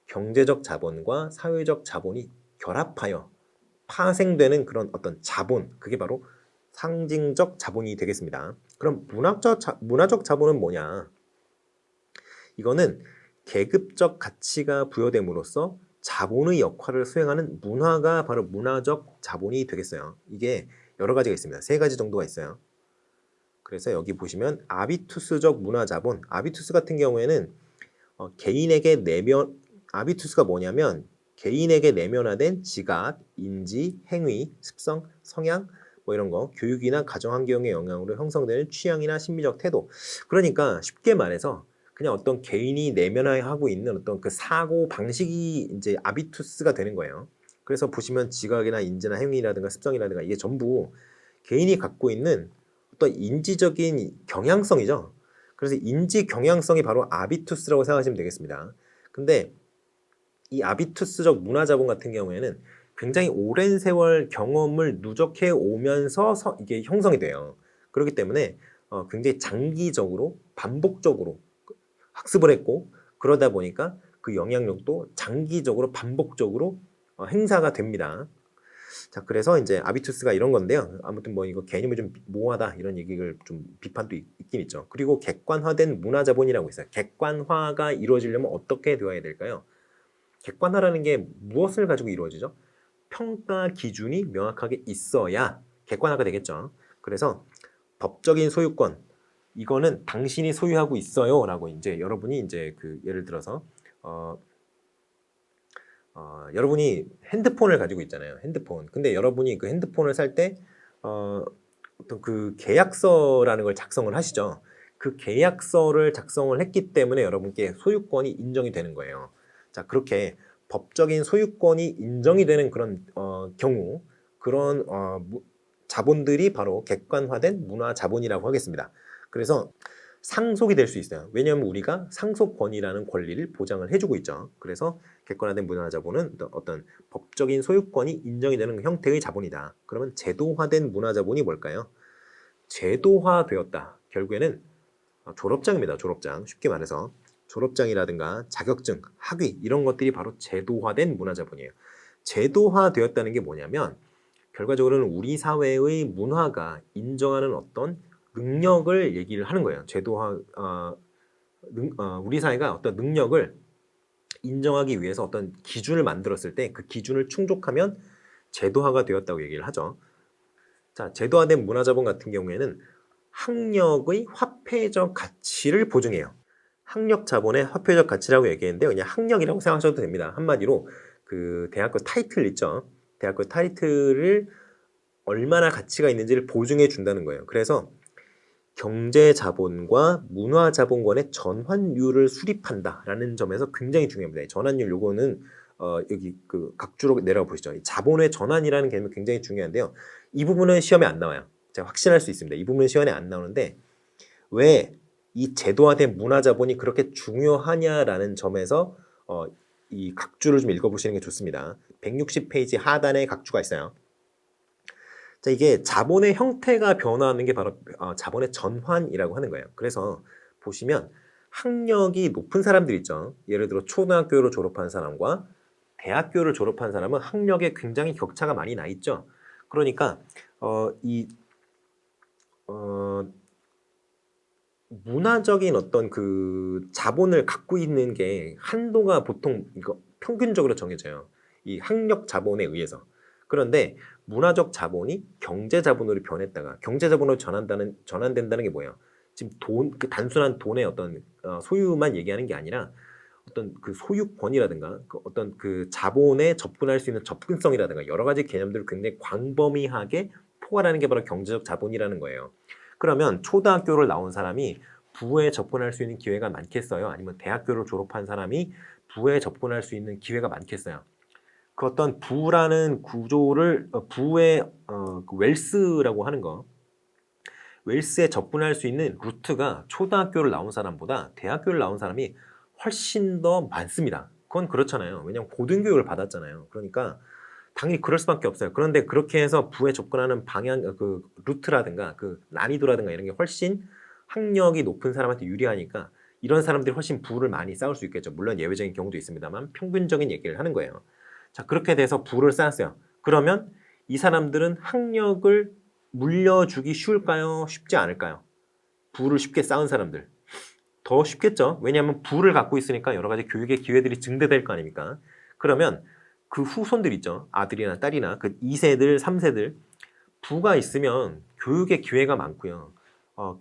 경제적 자본과 사회적 자본이 결합하여 파생되는 그런 어떤 자본, 그게 바로 상징적 자본이 되겠습니다. 그럼 문화적 자본은 뭐냐? 이거는 계급적 가치가 부여됨으로써 자본의 역할을 수행하는 문화가 바로 문화적 자본이 되겠어요. 이게 여러 가지가 있습니다. 세 가지 정도가 있어요. 그래서 여기 보시면 아비투스적 문화자본, 아비투스 같은 경우에는 개인에게 아비투스가 뭐냐면 개인에게 내면화된 지각, 인지, 행위, 습성, 성향 뭐 이런 거, 교육이나 가정환경의 영향으로 형성되는 취향이나 심리적 태도. 그러니까 쉽게 말해서 그냥 어떤 개인이 내면화하고 있는 어떤 그 사고 방식이 이제 아비투스가 되는 거예요. 그래서 보시면 지각이나 인지나 행위라든가 습성이라든가 이게 전부 개인이 갖고 있는 어떤 인지적인 경향성이죠. 그래서 인지 경향성이 바로 아비투스라고 생각하시면 되겠습니다. 근데 이 아비투스적 문화자본 같은 경우에는 굉장히 오랜 세월 경험을 누적해 오면서 이게 형성이 돼요. 그렇기 때문에 굉장히 장기적으로 반복적으로 학습을 했고 그러다 보니까 그 영향력도 장기적으로 반복적으로 행사가 됩니다. 자, 그래서 이제 아비투스가 이런 건데요. 아무튼 뭐 이거 개념이 좀 모호하다 이런 얘기를 좀 비판도 있긴 있죠. 그리고 객관화된 문화자본이라고 있어요. 객관화가 이루어지려면 어떻게 되어야 될까요? 객관화라는 게 무엇을 가지고 이루어지죠? 평가 기준이 명확하게 있어야 객관화가 되겠죠. 그래서 법적인 소유권 이거는 당신이 소유하고 있어요라고 이제 여러분이 이제 그 예를 들어서 여러분이 핸드폰을 가지고 있잖아요. 핸드폰. 근데 여러분이 그 핸드폰을 살 때 어떤 그 계약서라는 걸 작성을 하시죠. 그 계약서를 작성을 했기 때문에 여러분께 소유권이 인정이 되는 거예요. 자, 그렇게 법적인 소유권이 인정이 되는 그런 경우 그런 자본들이 바로 객관화된 문화 자본이라고 하겠습니다. 그래서 상속이 될 수 있어요. 왜냐하면 우리가 상속권이라는 권리를 보장을 해주고 있죠. 그래서 객관화된 문화자본은 어떤 법적인 소유권이 인정이 되는 형태의 자본이다. 그러면 제도화된 문화자본이 뭘까요? 제도화되었다. 결국에는 졸업장입니다. 졸업장. 쉽게 말해서 졸업장이라든가 자격증, 학위 이런 것들이 바로 제도화된 문화자본이에요. 제도화되었다는 게 뭐냐면 결과적으로는 우리 사회의 문화가 인정하는 어떤 능력을 얘기를 하는 거예요. 우리 사회가 어떤 능력을 인정하기 위해서 어떤 기준을 만들었을 때 그 기준을 충족하면 제도화가 되었다고 얘기를 하죠. 자, 제도화된 문화자본 같은 경우에는 학력의 화폐적 가치를 보증해요. 학력 자본의 화폐적 가치라고 얘기했는데 그냥 학력이라고 생각하셔도 됩니다. 한마디로 그 대학교 타이틀 있죠. 대학교 타이틀을 얼마나 가치가 있는지를 보증해 준다는 거예요. 그래서 경제자본과 문화자본권의 전환율을 수립한다라는 점에서 굉장히 중요합니다. 전환율 요거는 여기 그 각주로 내려가 보시죠. 자본의 전환이라는 개념이 굉장히 중요한데요. 이 부분은 시험에 안 나와요. 제가 확신할 수 있습니다. 이 부분은 시험에 안 나오는데 왜 이 제도화된 문화자본이 그렇게 중요하냐라는 점에서 이 각주를 좀 읽어보시는 게 좋습니다. 160페이지 하단에 각주가 있어요. 자, 이게 자본의 형태가 변화하는 게 바로 자본의 전환이라고 하는 거예요. 그래서 보시면 학력이 높은 사람들 있죠. 예를 들어 초등학교를 졸업한 사람과 대학교를 졸업한 사람은 학력에 굉장히 격차가 많이 나 있죠. 그러니까 문화적인 어떤 그 자본을 갖고 있는 게 한도가 보통 이거 평균적으로 정해져요. 이 학력 자본에 의해서. 그런데 문화적 자본이 경제 자본으로 변했다가 경제 자본으로 전환된다는 게 뭐예요? 지금 그 단순한 돈의 어떤 소유만 얘기하는 게 아니라 어떤 그 소유권이라든가 그 어떤 그 자본에 접근할 수 있는 접근성이라든가 여러 가지 개념들을 굉장히 광범위하게 포괄하는 게 바로 경제적 자본이라는 거예요. 그러면 초등학교를 나온 사람이 부에 접근할 수 있는 기회가 많겠어요? 아니면 대학교를 졸업한 사람이 부에 접근할 수 있는 기회가 많겠어요? 그 어떤 부라는 구조를 부의 그 웰스라고 하는 거, 웰스에 접근할 수 있는 루트가 초등학교를 나온 사람보다 대학교를 나온 사람이 훨씬 더 많습니다. 그건 그렇잖아요. 왜냐하면 고등교육을 받았잖아요. 그러니까 당연히 그럴 수밖에 없어요. 그런데 그렇게 해서 부에 접근하는 방향, 그 루트라든가 그 난이도라든가 이런 게 훨씬 학력이 높은 사람한테 유리하니까 이런 사람들이 훨씬 부를 많이 쌓을 수 있겠죠. 물론 예외적인 경우도 있습니다만 평균적인 얘기를 하는 거예요. 자, 그렇게 돼서 부를 쌓았어요. 그러면 이 사람들은 학력을 물려주기 쉬울까요? 쉽지 않을까요? 부를 쉽게 쌓은 사람들. 더 쉽겠죠. 왜냐하면 부를 갖고 있으니까 여러 가지 교육의 기회들이 증대될 거 아닙니까? 그러면 그 후손들 있죠. 아들이나 딸이나 그 2세들, 3세들 부가 있으면 교육의 기회가 많고요.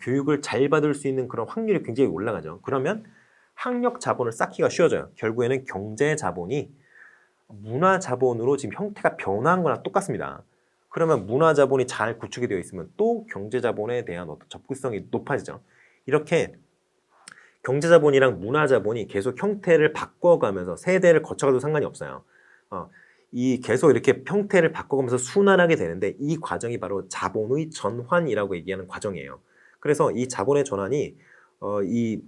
교육을 잘 받을 수 있는 그런 확률이 굉장히 올라가죠. 그러면 학력 자본을 쌓기가 쉬워져요. 결국에는 경제 자본이 문화 자본으로 지금 형태가 변화한 거랑 똑같습니다. 그러면 문화 자본이 잘 구축이 되어 있으면 또 경제 자본에 대한 어떤 접근성이 높아지죠. 이렇게 경제 자본이랑 문화 자본이 계속 형태를 바꿔가면서 세대를 거쳐가도 상관이 없어요. 이 계속 이렇게 형태를 바꿔가면서 순환하게 되는데 이 과정이 바로 자본의 전환이라고 얘기하는 과정이에요. 그래서 이 자본의 전환이 이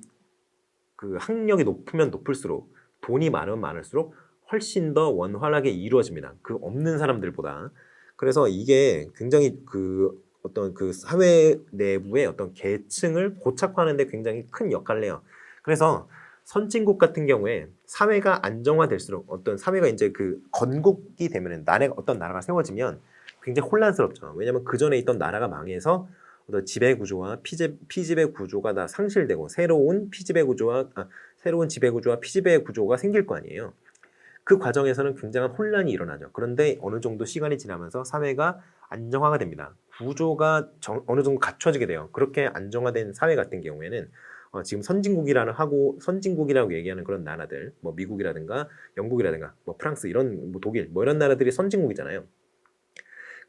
그 학력이 높으면 높을수록 돈이 많으면 많을수록 훨씬 더 원활하게 이루어집니다. 그 없는 사람들보다. 그래서 이게 굉장히 그 어떤 그 사회 내부의 어떤 계층을 고착화하는 데 굉장히 큰 역할을 해요. 그래서 선진국 같은 경우에 사회가 안정화될수록 어떤 사회가 이제 그 건국이 되면은 어떤 나라가 세워지면 굉장히 혼란스럽죠. 왜냐하면 그 전에 있던 나라가 망해서 어떤 지배 구조와 피지배 구조가 다 상실되고 새로운 지배 구조와 피지배 구조가 생길 거 아니에요. 그 과정에서는 굉장한 혼란이 일어나죠. 그런데 어느 정도 시간이 지나면서 사회가 안정화가 됩니다. 구조가 어느 정도 갖춰지게 돼요. 그렇게 안정화된 사회 같은 경우에는 지금 선진국이라고 얘기하는 그런 나라들, 뭐 미국이라든가 영국이라든가 뭐 프랑스 이런 뭐 독일 뭐 이런 나라들이 선진국이잖아요.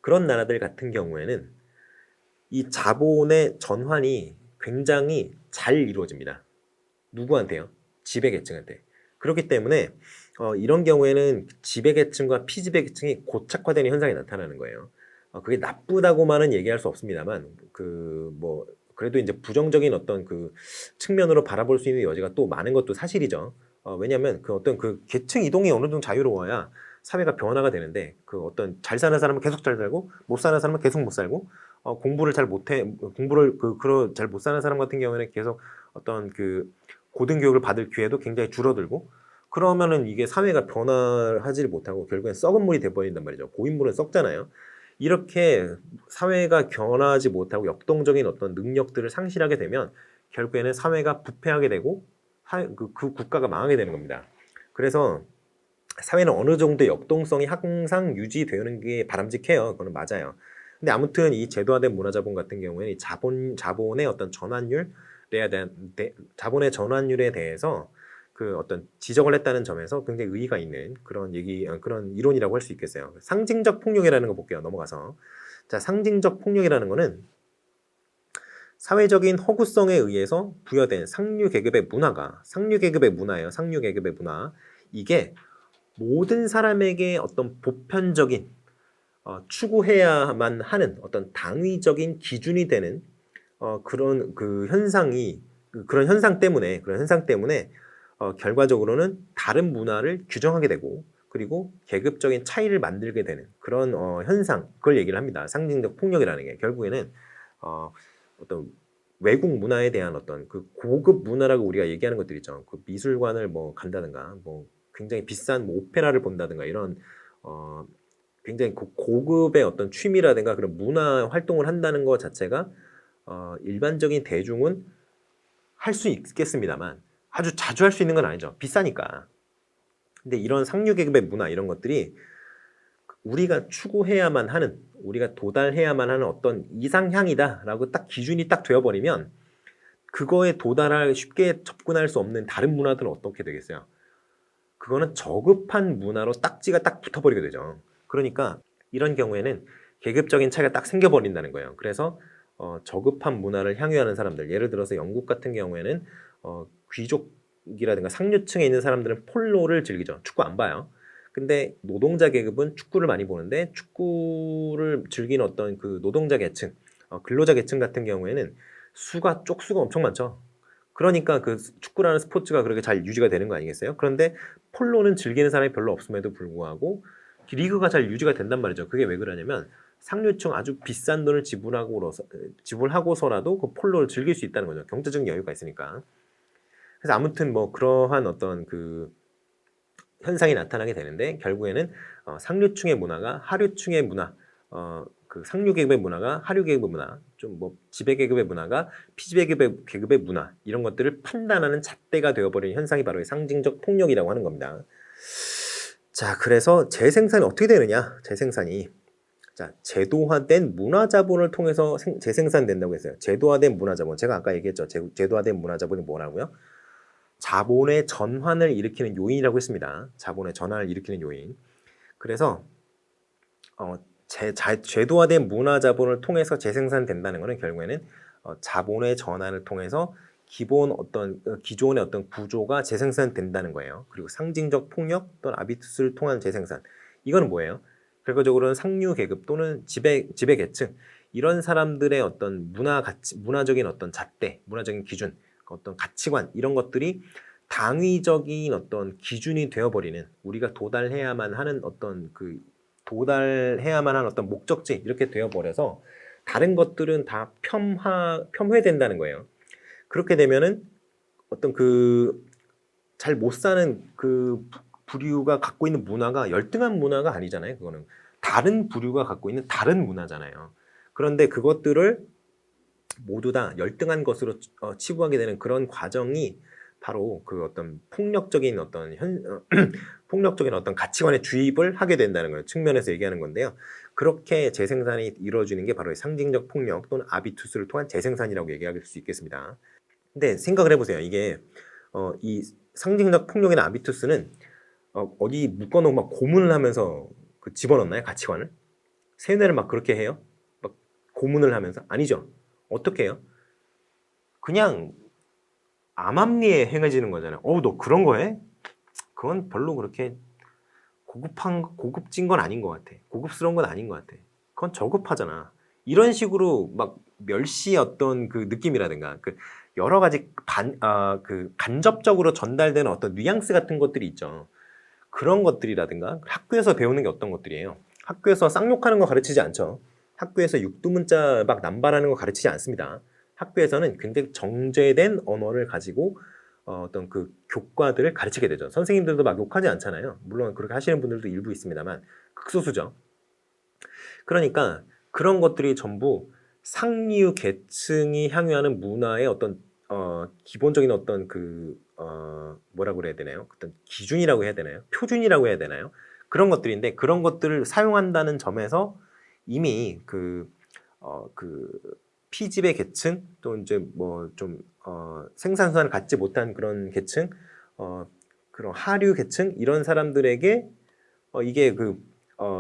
그런 나라들 같은 경우에는 이 자본의 전환이 굉장히 잘 이루어집니다. 누구한테요? 지배계층한테. 그렇기 때문에 이런 경우에는 지배계층과 피지배계층이 고착화되는 현상이 나타나는 거예요. 그게 나쁘다고만은 얘기할 수 없습니다만 그래도 이제 부정적인 어떤 그 측면으로 바라볼 수 있는 여지가 또 많은 것도 사실이죠. 왜냐하면 그 어떤 그 계층 이동이 어느 정도 자유로워야 사회가 변화가 되는데 그 어떤 잘 사는 사람은 계속 잘 살고 못 사는 사람은 계속 못 살고 공부를 잘 못 사는 사람 같은 경우에는 계속 어떤 그 고등교육을 받을 기회도 굉장히 줄어들고 그러면은 이게 사회가 변화하지 못하고 결국엔 썩은 물이 돼버린단 말이죠. 고인물은 썩잖아요. 이렇게 사회가 변화하지 못하고 역동적인 어떤 능력들을 상실하게 되면 결국에는 사회가 부패하게 되고 그 국가가 망하게 되는 겁니다. 그래서 사회는 어느 정도의 역동성이 항상 유지되는 게 바람직해요. 그거는 맞아요. 근데 아무튼 이 제도화된 문화자본 같은 경우에는 이 자본의 어떤 자본의 전환율에 대해서 그 어떤 지적을 했다는 점에서 굉장히 의의가 있는 그런 그런 이론이라고 할 수 있겠어요. 상징적 폭력이라는 거 볼게요. 넘어가서. 자, 상징적 폭력이라는 거는 사회적인 허구성에 의해서 부여된 상류계급의 문화예요. 상류계급의 문화. 이게 모든 사람에게 어떤 보편적인 추구해야만 하는 어떤 당위적인 기준이 되는 그런 현상 때문에 결과적으로는 다른 문화를 규정하게 되고 그리고 계급적인 차이를 만들게 되는 그런 현상 그걸 얘기를 합니다. 상징적 폭력이라는 게 결국에는 어떤 외국 문화에 대한 어떤 그 고급 문화라고 우리가 얘기하는 것들 있죠. 그 미술관을 뭐 간다든가 뭐 굉장히 비싼 뭐 오페라를 본다든가 이런 굉장히 고급의 어떤 취미라든가 그런 문화 활동을 한다는 것 자체가 일반적인 대중은 할 수 있겠습니다만 아주 자주 할 수 있는 건 아니죠. 비싸니까. 근데 이런 상류계급의 문화 이런 것들이 우리가 추구해야만 하는 우리가 도달해야만 하는 어떤 이상향이다라고 딱 기준이 딱 되어버리면 그거에 도달할 쉽게 접근할 수 없는 다른 문화들은 어떻게 되겠어요? 그거는 저급한 문화로 딱지가 딱 붙어버리게 되죠. 그러니까 이런 경우에는 계급적인 차이가 딱 생겨버린다는 거예요. 그래서 저급한 문화를 향유하는 사람들, 예를 들어서 영국 같은 경우에는 귀족이라든가 상류층에 있는 사람들은 폴로를 즐기죠. 축구 안 봐요. 근데 노동자 계급은 축구를 많이 보는데 축구를 즐기는 어떤 그 노동자 계층, 근로자 계층 같은 경우에는 쪽수가 엄청 많죠. 그러니까 그 축구라는 스포츠가 그렇게 잘 유지가 되는 거 아니겠어요? 그런데 폴로는 즐기는 사람이 별로 없음에도 불구하고 리그가 잘 유지가 된단 말이죠. 그게 왜 그러냐면 상류층 아주 비싼 돈을 지불하고서라도 그 폴로를 즐길 수 있다는 거죠. 경제적 여유가 있으니까. 그래서 아무튼 뭐 그러한 어떤 그 현상이 나타나게 되는데 결국에는 상류층의 문화가 하류층의 문화, 그 상류 계급의 문화가 하류 계급의 문화, 좀 뭐 지배 계급의 문화가 피지배 계급의 문화 이런 것들을 판단하는 잣대가 되어버리는 현상이 바로 상징적 폭력이라고 하는 겁니다. 자, 그래서 재생산이 어떻게 되느냐? 재생산이 자, 제도화된 문화자본을 통해서 재생산된다고 했어요. 제도화된 문화자본. 제가 아까 얘기했죠. 제도화된 문화자본이 뭐라고요? 자본의 전환을 일으키는 요인이라고 했습니다. 자본의 전환을 일으키는 요인. 그래서 제도화된 문화자본을 통해서 재생산된다는 것은 결국에는 자본의 전환을 통해서 기존의 어떤 구조가 재생산된다는 거예요. 그리고 상징적 폭력 또는 아비투스를 통한 재생산. 이거는 뭐예요? 결과적으로는 상류 계급 또는 지배 계층 이런 사람들의 어떤 문화적인 어떤 잣대, 문화적인 기준, 어떤 가치관 이런 것들이 당위적인 어떤 기준이 되어버리는 우리가 도달해야만 하는 어떤 목적지 이렇게 되어버려서 다른 것들은 다 폄훼된다는 거예요. 그렇게 되면은 어떤 잘 못 사는 부류가 갖고 있는 문화가 열등한 문화가 아니잖아요. 그거는 다른 부류가 갖고 있는 다른 문화잖아요. 그런데 그것들을 모두 다 열등한 것으로 치부하게 되는 그런 과정이 바로 그 어떤 폭력적인 어떤 가치관에 주입을 하게 된다는 거예요. 측면에서 얘기하는 건데요. 그렇게 재생산이 이루어지는 게 바로 상징적 폭력 또는 아비투스를 통한 재생산이라고 얘기할 수 있겠습니다. 근데 생각을 해보세요. 이게 이 상징적 폭력이나 아비투스는 어디 묶어놓고 막 고문을 하면서 집어넣나요? 가치관을? 세뇌를 막 그렇게 해요? 막 고문을 하면서? 아니죠. 어떻게 해요? 그냥 암암리에 행해지는 거잖아요. 너 그런 거 해? 그건 별로 그렇게 고급진 건 아닌 것 같아. 고급스러운 건 아닌 것 같아. 그건 저급하잖아. 이런 식으로 막 멸시의 어떤 그 느낌이라든가 여러 가지 간접적으로 전달되는 어떤 뉘앙스 같은 것들이 있죠. 그런 것들이라든가 학교에서 배우는 게 어떤 것들이에요? 학교에서 쌍욕하는 거 가르치지 않죠. 학교에서 육두문자 막 남발하는 거 가르치지 않습니다. 학교에서는 굉장히 정제된 언어를 가지고 어떤 교과들을 가르치게 되죠. 선생님들도 막 욕하지 않잖아요. 물론 그렇게 하시는 분들도 일부 있습니다만 극소수죠. 그러니까 그런 것들이 전부 상류 계층이 향유하는 문화의 어떤 기본적인 어떤 뭐라고 그래야 되나요? 어떤 기준이라고 해야 되나요? 표준이라고 해야 되나요? 그런 것들인데 그런 것들을 사용한다는 점에서 이미 피지배 계층 또 이제 뭐 좀 생산성을 갖지 못한 그런 계층, 그런 하류 계층 이런 사람들에게 이게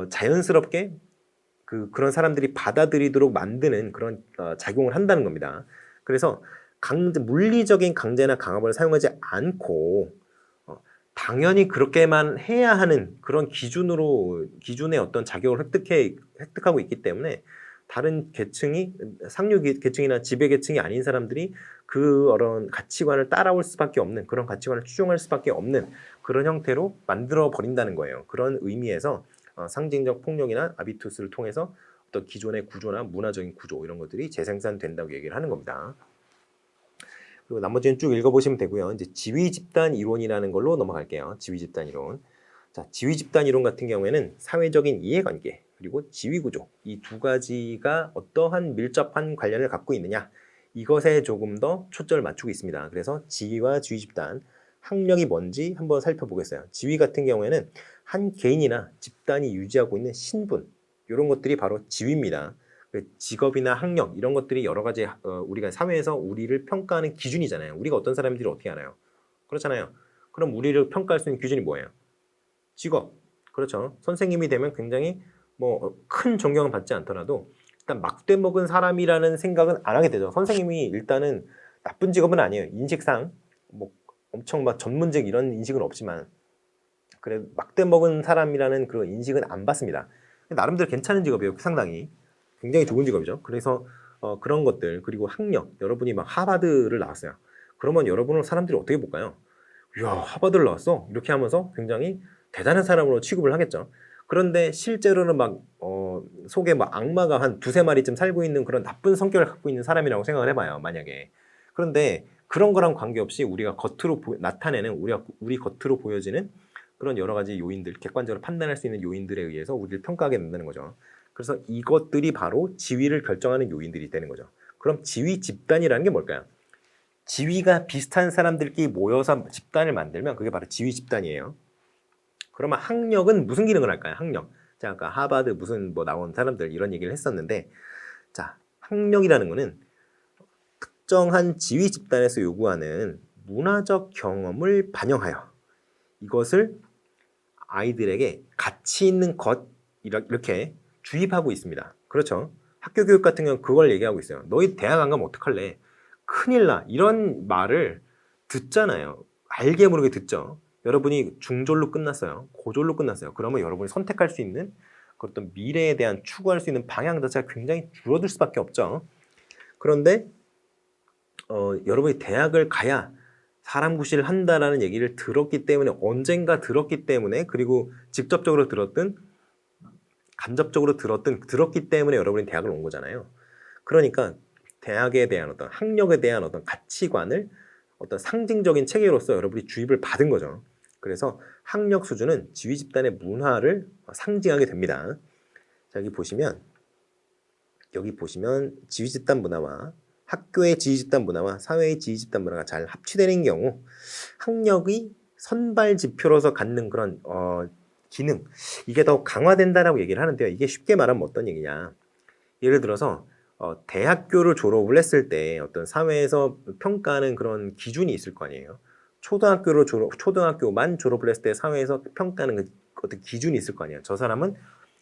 자연스럽게 그런 사람들이 받아들이도록 만드는 그런 작용을 한다는 겁니다. 그래서 물리적인 강제나 강압을 사용하지 않고 당연히 그렇게만 해야 하는 그런 기준의 어떤 자격을 획득하고 있기 때문에 다른 계층이 상류 계층이나 지배 계층이 아닌 사람들이 그런 가치관을 따라올 수밖에 없는 그런 가치관을 추종할 수밖에 없는 그런 형태로 만들어 버린다는 거예요. 그런 의미에서 상징적 폭력이나 아비투스를 통해서 어떤 기존의 구조나 문화적인 구조 이런 것들이 재생산된다고 얘기를 하는 겁니다. 그리고 나머지는 쭉 읽어보시면 되고요. 이제 지위 집단 이론이라는 걸로 넘어갈게요. 지위 집단 이론. 자, 지위 집단 이론 같은 경우에는 사회적인 이해관계 그리고 지위 구조 이 두 가지가 어떠한 밀접한 관련을 갖고 있느냐 이것에 조금 더 초점을 맞추고 있습니다. 그래서 지위와 지위 집단 학력이 뭔지 한번 살펴보겠어요. 지위 같은 경우에는 한 개인이나 집단이 유지하고 있는 신분 이런 것들이 바로 지위입니다. 그 직업이나 학력 이런 것들이 여러 가지 우리가 사회에서 우리를 평가하는 기준이잖아요. 우리가 어떤 사람들이 어떻게 알아요? 그렇잖아요. 그럼 우리를 평가할 수 있는 기준이 뭐예요? 직업. 그렇죠. 선생님이 되면 굉장히 뭐 큰 존경을 받지 않더라도 일단 막대 먹은 사람이라는 생각은 안 하게 되죠. 선생님이 일단은 나쁜 직업은 아니에요. 인식상 뭐 엄청 막 전문직 이런 인식은 없지만 그래 막대 먹은 사람이라는 그런 인식은 안 받습니다. 나름대로 괜찮은 직업이에요. 상당히 굉장히 좋은 직업이죠. 그래서 그런 것들 그리고 학력 여러분이 막 하버드를 나왔어요. 그러면 여러분을 사람들이 어떻게 볼까요? 이야 하버드를 나왔어 이렇게 하면서 굉장히 대단한 사람으로 취급을 하겠죠. 그런데 실제로는 막 속에 막 악마가 한 두세 마리쯤 살고 있는 그런 나쁜 성격을 갖고 있는 사람이라고 생각을 해봐요. 만약에. 그런데 그런 거랑 관계없이 우리가 겉으로 나타내는 우리 겉으로 보여지는 그런 여러 가지 요인들, 객관적으로 판단할 수 있는 요인들에 의해서 우리를 평가하게 된다는 거죠. 그래서 이것들이 바로 지위를 결정하는 요인들이 되는 거죠. 그럼 지위 집단이라는 게 뭘까요? 지위가 비슷한 사람들끼리 모여서 집단을 만들면 그게 바로 지위 집단이에요. 그러면 학력은 무슨 기능을 할까요? 학력. 제가 아까 하버드 무슨 뭐 나온 사람들 이런 얘기를 했었는데, 자, 학력이라는 거는 특정한 지위 집단에서 요구하는 문화적 경험을 반영하여 이것을 아이들에게 가치 있는 것 이렇게 주입하고 있습니다. 그렇죠? 학교 교육 같은 경우는 그걸 얘기하고 있어요. 너희 대학 안 가면 어떡할래? 큰일 나. 이런 말을 듣잖아요. 알게 모르게 듣죠. 여러분이 중졸로 끝났어요. 고졸로 끝났어요. 그러면 여러분이 선택할 수 있는 그 어떤 미래에 대한 추구할 수 있는 방향 자체가 굉장히 줄어들 수밖에 없죠. 그런데 여러분이 대학을 가야 사람 구실을 한다라는 얘기를 들었기 때문에 언젠가 들었기 때문에 그리고 직접적으로 들었든 간접적으로 들었기 때문에 여러분이 대학을 온 거잖아요. 그러니까 대학에 대한 어떤 학력에 대한 어떤 가치관을 어떤 상징적인 체계로서 여러분이 주입을 받은 거죠. 그래서 학력 수준은 지위 집단의 문화를 상징하게 됩니다. 자, 여기 보시면 지위 집단 문화와 학교의 지위 집단 문화와 사회의 지위 집단 문화가 잘 합치되는 경우 학력이 선발 지표로서 갖는 그런 기능 이게 더 강화된다라고 얘기를 하는데요. 이게 쉽게 말하면 어떤 얘기냐? 예를 들어서 대학교를 졸업을 했을 때 어떤 사회에서 평가하는 그런 기준이 있을 거 아니에요. 초등학교만 졸업을 했을 때 사회에서 평가하는 그 어떤 기준이 있을 거 아니에요. 저 사람은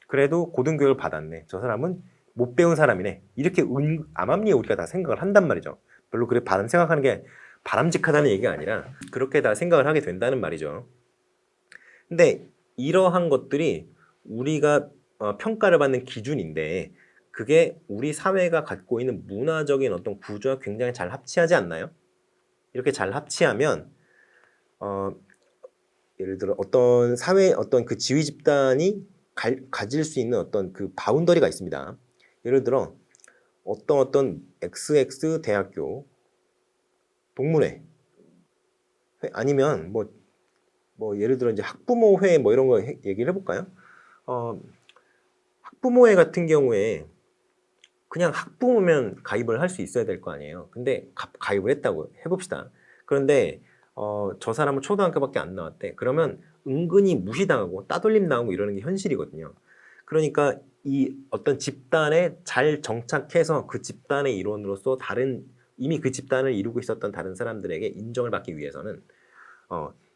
그래도 고등교육을 받았네. 저 사람은 못 배운 사람이네. 이렇게 암암리에 우리가 다 생각을 한단 말이죠. 별로 그래 생각하는 게 바람직하다는 얘기가 아니라 그렇게 다 생각을 하게 된다는 말이죠. 근데 이러한 것들이 우리가 평가를 받는 기준인데 그게 우리 사회가 갖고 있는 문화적인 어떤 구조와 굉장히 잘 합치하지 않나요? 이렇게 잘 합치하면 예를 들어 어떤 사회 어떤 그 지위 집단이 가질 수 있는 어떤 그 바운더리가 있습니다. 예를 들어 어떤 XX 대학교 동문회 아니면 뭐 예를 들어 이제 학부모회 뭐 이런 거 얘기를 해볼까요? 학부모회 같은 경우에 그냥 학부모면 가입을 할 수 있어야 될 거 아니에요. 근데 가입을 했다고 해봅시다. 그런데 저 사람은 초등학교밖에 안 나왔대. 그러면 은근히 무시당하고 따돌림 당하고 이러는 게 현실이거든요. 그러니까 이 어떤 집단에 잘 정착해서 그 집단의 일원으로서 이미 그 집단을 이루고 있었던 다른 사람들에게 인정을 받기 위해서는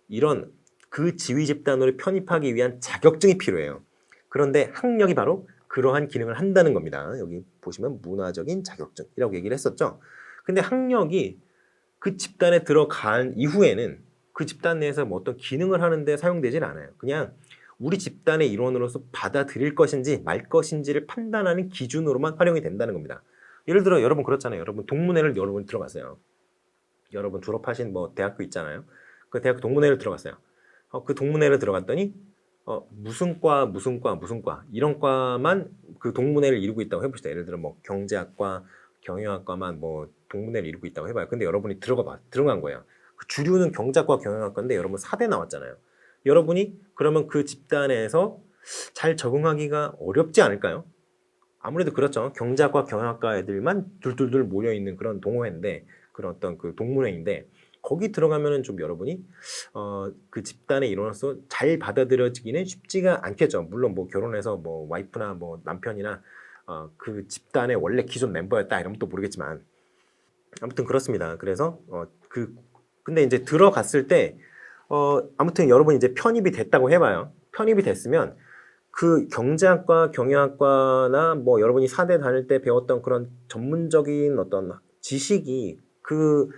이런 그 지위 집단으로 편입하기 위한 자격증이 필요해요. 그런데 학력이 바로 그러한 기능을 한다는 겁니다. 여기 보시면 문화적인 자격증이라고 얘기를 했었죠. 근데 학력이 그 집단에 들어간 이후에는 그 집단 내에서 뭐 어떤 기능을 하는데 사용되질 않아요. 그냥 우리 집단의 일원으로서 받아들일 것인지 말 것인지를 판단하는 기준으로만 활용이 된다는 겁니다. 예를 들어 여러분 그렇잖아요. 여러분 동문회를 여러분 들어갔어요. 여러분 졸업하신 뭐 대학교 있잖아요. 그 대학교 동문회를 들어갔어요. 그 동문회를 들어갔더니 무슨 과 이런 과만 그 동문회를 이루고 있다고 해봅시다. 예를 들어 뭐 경제학과, 경영학과만 뭐 동문회를 이루고 있다고 해봐요. 근데 여러분이 들어간 거예요. 그 주류는 경제학과, 경영학과인데 여러분 4대 나왔잖아요. 여러분이 그러면 그 집단에서 잘 적응하기가 어렵지 않을까요? 아무래도 그렇죠. 경제학과, 경영학과 애들만 둘둘둘 모여 있는 그런 동호회인데 그런 어떤 그 동문회인데 거기 들어가면은 좀 여러분이 그 집단의 일원으로서 잘 받아들여지기는 쉽지가 않겠죠. 물론 뭐 결혼해서 뭐 와이프나 뭐 남편이나 그 집단의 원래 기존 멤버였다 이러면 또 모르겠지만 아무튼 그렇습니다. 그래서 근데 이제 들어갔을 때 아무튼 여러분 이제 편입이 됐다고 해봐요. 편입이 됐으면 그 경제학과, 경영학과나 뭐 여러분이 사대 다닐 때 배웠던 그런 전문적인 어떤 지식이 그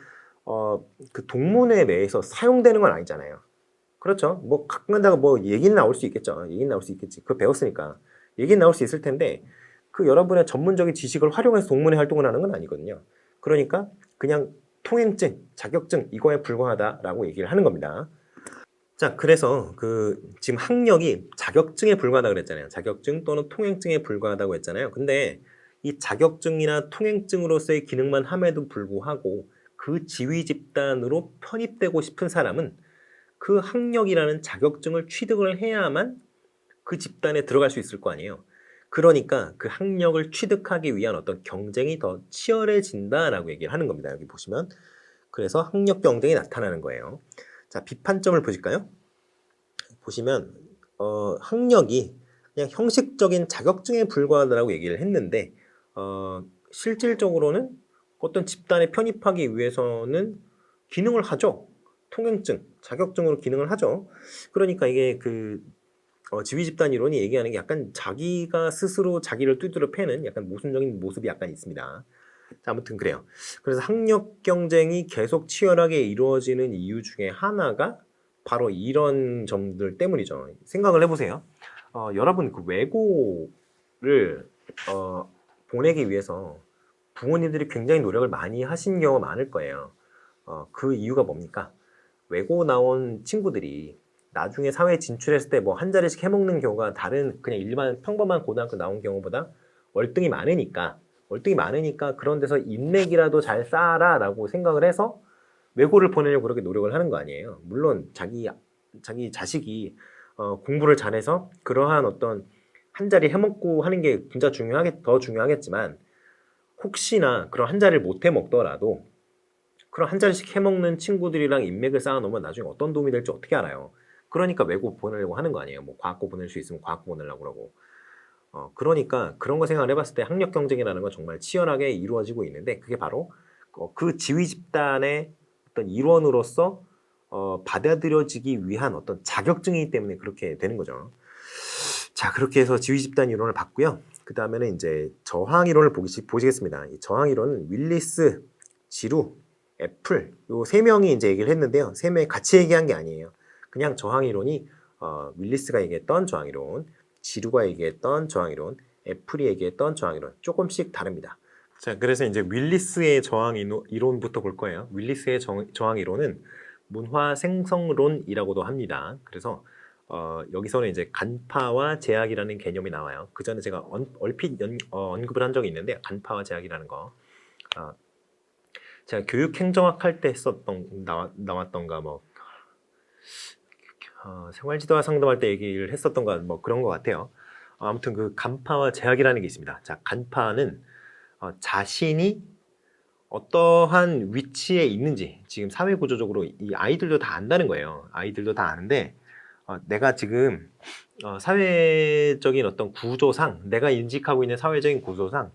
동문회 내에서 사용되는 건 아니잖아요. 그렇죠. 뭐 가끔가다가 뭐 얘기는 나올 수 있겠죠. 얘기는 나올 수 있겠지. 그거 배웠으니까. 얘기는 나올 수 있을 텐데 그 여러분의 전문적인 지식을 활용해서 동문회 활동을 하는 건 아니거든요. 그러니까 그냥 통행증, 자격증 이거에 불과하다라고 얘기를 하는 겁니다. 자, 그래서 지금 학력이 자격증에 불과하다 그랬잖아요. 자격증 또는 통행증에 불과하다고 했잖아요. 근데 이 자격증이나 통행증으로서의 기능만 함에도 불구하고 그 지위 집단으로 편입되고 싶은 사람은 그 학력이라는 자격증을 취득을 해야만 그 집단에 들어갈 수 있을 거 아니에요. 그러니까 그 학력을 취득하기 위한 어떤 경쟁이 더 치열해진다라고 얘기를 하는 겁니다. 여기 보시면. 그래서 학력 경쟁이 나타나는 거예요. 자, 비판점을 보실까요? 보시면 학력이 그냥 형식적인 자격증에 불과하다라고 얘기를 했는데 실질적으로는 어떤 집단에 편입하기 위해서는 기능을 하죠. 통행증, 자격증으로 기능을 하죠. 그러니까 이게 지위 집단 이론이 얘기하는 게 약간 자기가 스스로 자기를 두드려 패는 약간 모순적인 모습이 약간 있습니다. 자, 아무튼 그래요. 그래서 학력 경쟁이 계속 치열하게 이루어지는 이유 중에 하나가 바로 이런 점들 때문이죠. 생각을 해보세요. 여러분 그 외고를 보내기 위해서 부모님들이 굉장히 노력을 많이 하신 경우가 많을 거예요. 그 이유가 뭡니까? 외고 나온 친구들이 나중에 사회에 진출했을 때 뭐 한 자리씩 해먹는 경우가 다른 그냥 일반 평범한 고등학교 나온 경우보다 월등히 많으니까 그런 데서 인맥이라도 잘 쌓아라 라고 생각을 해서 외고를 보내려고 그렇게 노력을 하는 거 아니에요. 물론 자기 자식이 공부를 잘해서 그러한 어떤 한 자리 해먹고 하는 게 진짜 더 중요하겠지만 혹시나 그런 한 자리를 못 해먹더라도 그런 한 자리씩 해먹는 친구들이랑 인맥을 쌓아놓으면 나중에 어떤 도움이 될지 어떻게 알아요. 그러니까 외고 보내려고 하는 거 아니에요. 뭐 과학고 보낼 수 있으면 과학고 보내려고 그러고. 그러니까 그런 거 생각을 해봤을 때 학력 경쟁이라는 건 정말 치열하게 이루어지고 있는데 그게 바로 그 지위 집단의 어떤 일원으로서 받아들여지기 위한 어떤 자격증이기 때문에 그렇게 되는 거죠. 자, 그렇게 해서 지위 집단 이론을 봤고요. 그 다음에는 이제 저항 이론을 보시겠습니다. 이 저항 이론은 윌리스, 지루, 애플 요 세 명이 이제 얘기를 했는데요. 세 명이 같이 얘기한 게 아니에요. 그냥 저항 이론이 윌리스가 얘기했던 저항 이론, 지루가 얘기했던 저항 이론, 애플이 얘기했던 저항 이론 조금씩 다릅니다. 자, 그래서 이제 윌리스의 저항 이론부터 볼 거예요. 윌리스의 저항 이론은 문화 생성론이라고도 합니다. 그래서 여기서는 이제 간파와 제약이라는 개념이 나와요. 그 전에 제가 얼핏 언급을 한 적이 있는데 간파와 제약이라는 거. 제가 교육행정학 할 때 나왔던가 뭐 생활지도와 상담할 때 얘기를 했었던가 뭐 그런 것 같아요. 아무튼 그 간파와 제약이라는 게 있습니다. 자, 간파는 자신이 어떠한 위치에 있는지 지금 사회 구조적으로 이 아이들도 다 안다는 거예요. 아이들도 다 아는데 내가 지금 사회적인 어떤 구조상 내가 인식하고 있는 사회적인 구조상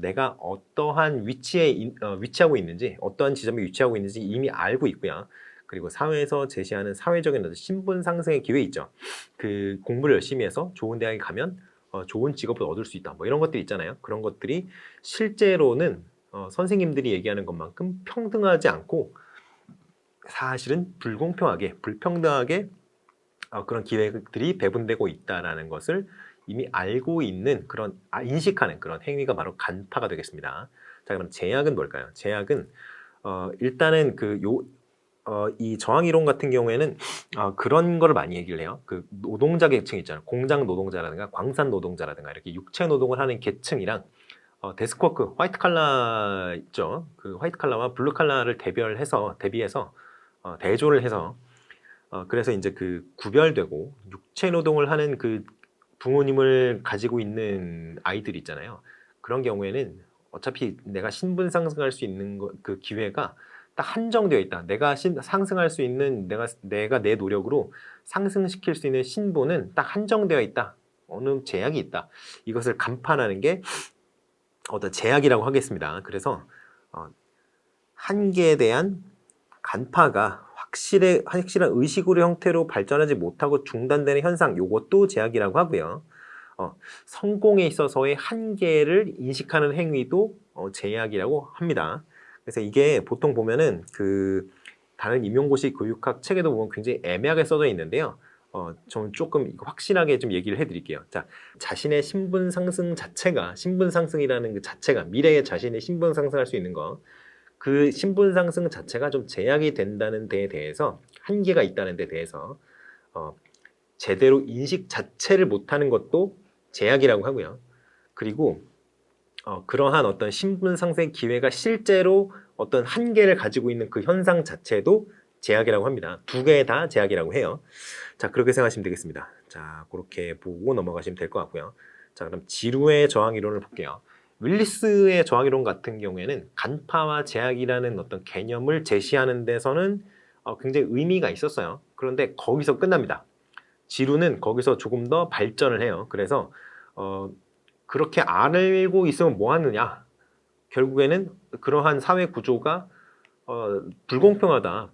내가 어떠한 위치에 위치하고 있는지 어떠한 지점에 위치하고 있는지 이미 알고 있고요. 그리고 사회에서 제시하는 사회적인 어떤 신분 상승의 기회 있죠. 그 공부를 열심히 해서 좋은 대학에 가면 좋은 직업을 얻을 수 있다. 뭐 이런 것들이 있잖아요. 그런 것들이 실제로는 선생님들이 얘기하는 것만큼 평등하지 않고 사실은 불평등하게 그런 기회들이 배분되고 있다라는 것을 이미 알고 있는 그런 인식하는 그런 행위가 바로 간파가 되겠습니다. 자, 그럼 제약은 뭘까요? 제약은 일단은 이 저항 이론 같은 경우에는 그런 거를 많이 얘기를 해요. 그 노동자 계층 있잖아요. 공장 노동자라든가 광산 노동자라든가 이렇게 육체 노동을 하는 계층이랑 데스크워크, 화이트 칼라 있죠. 그 화이트 칼라와 블루 칼라를 대비해서 대조를 해서 그래서 이제 그 구별되고 육체 노동을 하는 그 부모님을 가지고 있는 아이들 있잖아요. 그런 경우에는 어차피 내가 신분 상승할 수 있는 그 기회가 딱 한정되어 있다. 내가 상승할 수 있는 내가 내 노력으로 상승시킬 수 있는 신분은 딱 한정되어 있다. 어느 제약이 있다. 이것을 간판하는 게 어떤 제약이라고 하겠습니다. 그래서 한계에 대한 간파가 확실한 의식으로 형태로 발전하지 못하고 중단되는 현상, 이것도 제약이라고 하고요. 성공에 있어서의 한계를 인식하는 행위도 제약이라고 합니다. 그래서 이게 보통 보면은 다른 임용고시 교육학 책에도 보면 굉장히 애매하게 써져 있는데요. 저는 조금 이거 확실하게 좀 얘기를 해드릴게요. 자, 자신의 신분 상승 자체가, 신분 상승이라는 그 자체가, 미래에 자신의 신분 상승할 수 있는 거, 그 신분 상승 자체가 좀 제약이 된다는 데에 대해서, 한계가 있다는 데 대해서 제대로 인식 자체를 못하는 것도 제약이라고 하고요. 그리고 그러한 어떤 신분 상승 기회가 실제로 어떤 한계를 가지고 있는 그 현상 자체도 제약이라고 합니다. 두 개 다 제약이라고 해요. 자, 그렇게 생각하시면 되겠습니다. 자, 그렇게 보고 넘어가시면 될 것 같고요. 자, 그럼 지루의 저항 이론을 볼게요. 윌리스의 저항 이론 같은 경우에는 간파와 제약이라는 어떤 개념을 제시하는 데서는 굉장히 의미가 있었어요. 그런데 거기서 끝납니다. 지루는 거기서 조금 더 발전을 해요. 그래서 그렇게 알고 있으면 뭐 하느냐? 결국에는 그러한 사회 구조가 불공평하다,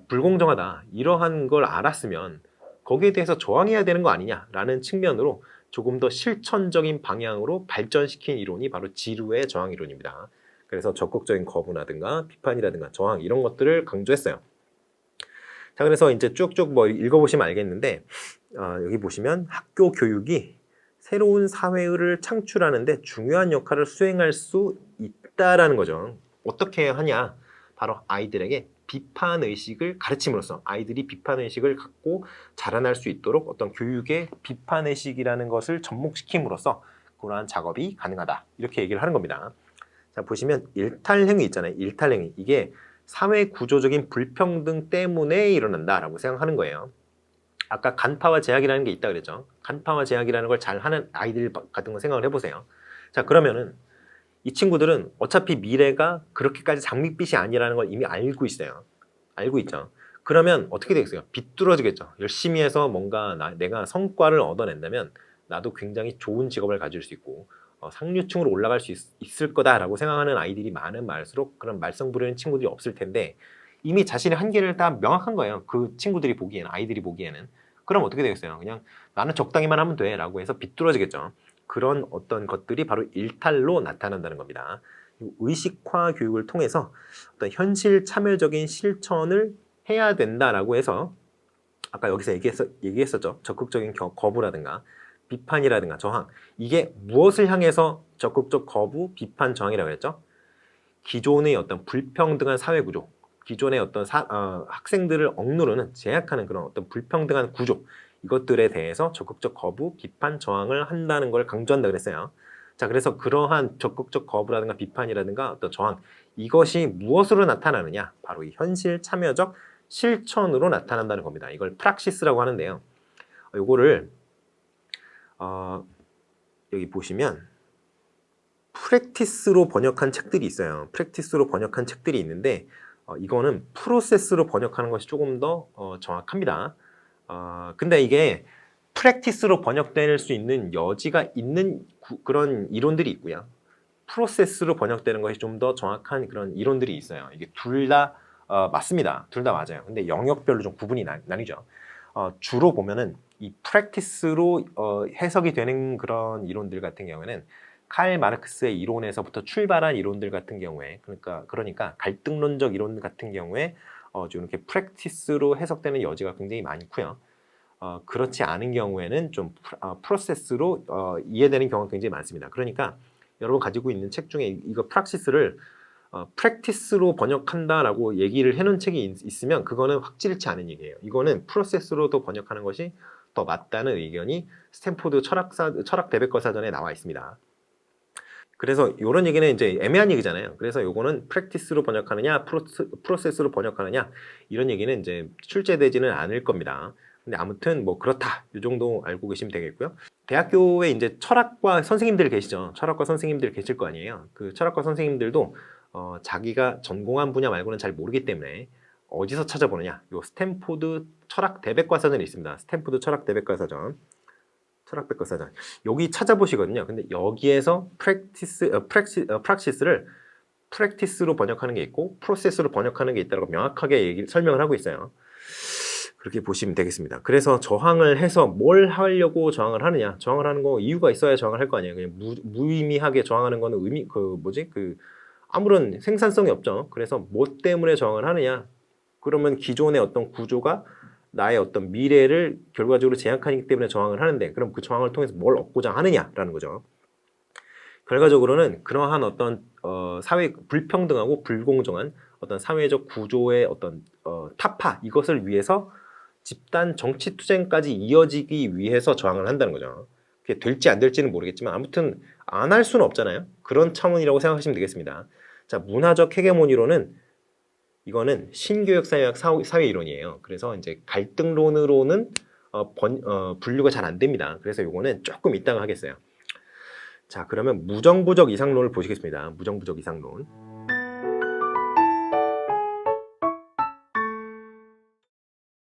불공정하다 이러한 걸 알았으면 거기에 대해서 저항해야 되는 거 아니냐라는 측면으로 조금 더 실천적인 방향으로 발전시킨 이론이 바로 지루의 저항 이론입니다. 그래서 적극적인 거부라든가 비판이라든가 저항 이런 것들을 강조했어요. 자, 그래서 이제 쭉쭉 뭐 읽어보시면 알겠는데 여기 보시면 학교 교육이 새로운 사회를 창출하는데 중요한 역할을 수행할 수 있다라는 거죠. 어떻게 하냐? 바로 아이들에게 비판의식을 가르침으로써 아이들이 비판의식을 갖고 자라날 수 있도록 어떤 교육의 비판의식이라는 것을 접목시킴으로써 그러한 작업이 가능하다. 이렇게 얘기를 하는 겁니다. 자, 보시면 일탈행위 있잖아요. 일탈행위. 이게 사회 구조적인 불평등 때문에 일어난다라고 생각하는 거예요. 아까 간파와 제약이라는 게 있다 그랬죠. 간파와 제약이라는 걸 잘하는 아이들 같은 거 생각을 해보세요. 자, 그러면은 이 친구들은 어차피 미래가 그렇게까지 장밋빛이 아니라는 걸 이미 알고 있어요. 알고 있죠. 그러면 어떻게 되겠어요? 비뚤어지겠죠. 열심히 해서 뭔가 내가 성과를 얻어낸다면 나도 굉장히 좋은 직업을 가질 수 있고 상류층으로 올라갈 수 있을 거다라고 생각하는 아이들이 많은 말수록 그런 말썽 부리는 친구들이 없을 텐데 이미 자신의 한계를 다 명확한 거예요. 그 친구들이 보기에는, 아이들이 보기에는. 그럼 어떻게 되겠어요? 그냥 나는 적당히만 하면 돼 라고 해서 비뚤어지겠죠. 그런 어떤 것들이 바로 일탈로 나타난다는 겁니다. 의식화 교육을 통해서 어떤 현실 참여적인 실천을 해야 된다라고 해서 아까 여기서 얘기했었죠. 적극적인 거부라든가 비판이라든가 저항. 이게 무엇을 향해서 적극적 거부, 비판, 저항이라고 했죠? 기존의 어떤 불평등한 사회 구조, 기존의 어떤 학생들을 억누르는 제약하는 그런 어떤 불평등한 구조, 이것들에 대해서 적극적 거부, 비판, 저항을 한다는 걸 강조한다 그랬어요. 자, 그래서 그러한 적극적 거부라든가 비판이라든가 어떤 저항, 이것이 무엇으로 나타나느냐? 바로 이 현실 참여적 실천으로 나타난다는 겁니다. 이걸 프락시스라고 하는데요. 요거를 여기 보시면 프랙티스로 번역한 책들이 있어요. 프랙티스로 번역한 책들이 있는데 이거는 프로세스로 번역하는 것이 조금 더 정확합니다. 근데 이게 프랙티스로 번역될 수 있는 여지가 있는 그런 이론들이 있고요. 프로세스로 번역되는 것이 좀 더 정확한 그런 이론들이 있어요. 이게 둘 다 맞습니다. 둘 다 맞아요. 근데 영역별로 좀 구분이 나뉘죠. 주로 보면은 이 프랙티스로 해석이 되는 그런 이론들 같은 경우에는 칼 마르크스의 이론에서부터 출발한 이론들 같은 경우에 그러니까 갈등론적 이론 같은 경우에 좀 이렇게 프랙티스로 해석되는 여지가 굉장히 많고요. 그렇지 않은 경우에는 좀 프로세스로 이해되는 경우가 굉장히 많습니다. 그러니까 여러분 가지고 있는 책 중에 이거 프락시스를 프랙티스로 번역한다라고 얘기를 해놓은 책이 있으면 그거는 확실치 않은 얘기예요. 이거는 프로세스로도 번역하는 것이 더 맞다는 의견이 스탠포드 철학 대백과 사전에 나와 있습니다. 그래서 이런 얘기는 이제 애매한 얘기잖아요. 그래서 요거는 프랙티스로 번역하느냐, 프로세스로 번역하느냐 이런 얘기는 이제 출제되지는 않을 겁니다. 근데 아무튼 뭐 그렇다 이 정도 알고 계시면 되겠고요. 대학교에 이제 철학과 선생님들 계시죠. 철학과 선생님들 계실 거 아니에요. 그 철학과 선생님들도 자기가 전공한 분야 말고는 잘 모르기 때문에 어디서 찾아보느냐? 요 스탠포드 철학 대백과 사전이 있습니다. 스탠포드 철학 대백과 사전 철학백과사전 여기 찾아보시거든요. 근데 여기에서 프랙시스를 프랙티스로 번역하는 게 있고 프로세스로 번역하는 게 있다고 명확하게 설명을 하고 있어요. 그렇게 보시면 되겠습니다. 그래서 저항을 해서 뭘 하려고 저항을 하느냐? 저항을 하는 거 이유가 있어야 저항을 할 거 아니에요. 그냥 무의미하게 저항하는 거는 아무런 생산성이 없죠. 그래서 뭐 때문에 저항을 하느냐? 그러면 기존의 어떤 구조가 나의 어떤 미래를 결과적으로 제약하기 때문에 저항을 하는데 그럼 그 저항을 통해서 뭘 얻고자 하느냐라는 거죠. 결과적으로는 그러한 어떤 사회 불평등하고 불공정한 어떤 사회적 구조의 어떤 타파 이것을 위해서 집단 정치 투쟁까지 이어지기 위해서 저항을 한다는 거죠. 그게 될지 안 될지는 모르겠지만 아무튼 안 할 수는 없잖아요. 그런 차원이라고 생각하시면 되겠습니다. 자, 문화적 헤게모니론은 이거는 신교역 사회학 사회 이론이에요. 그래서 이제 갈등론으로는 분류가 잘 안 됩니다. 그래서 이거는 조금 이따가 하겠어요. 자, 그러면 무정부적 이상론을 보시겠습니다. 무정부적 이상론.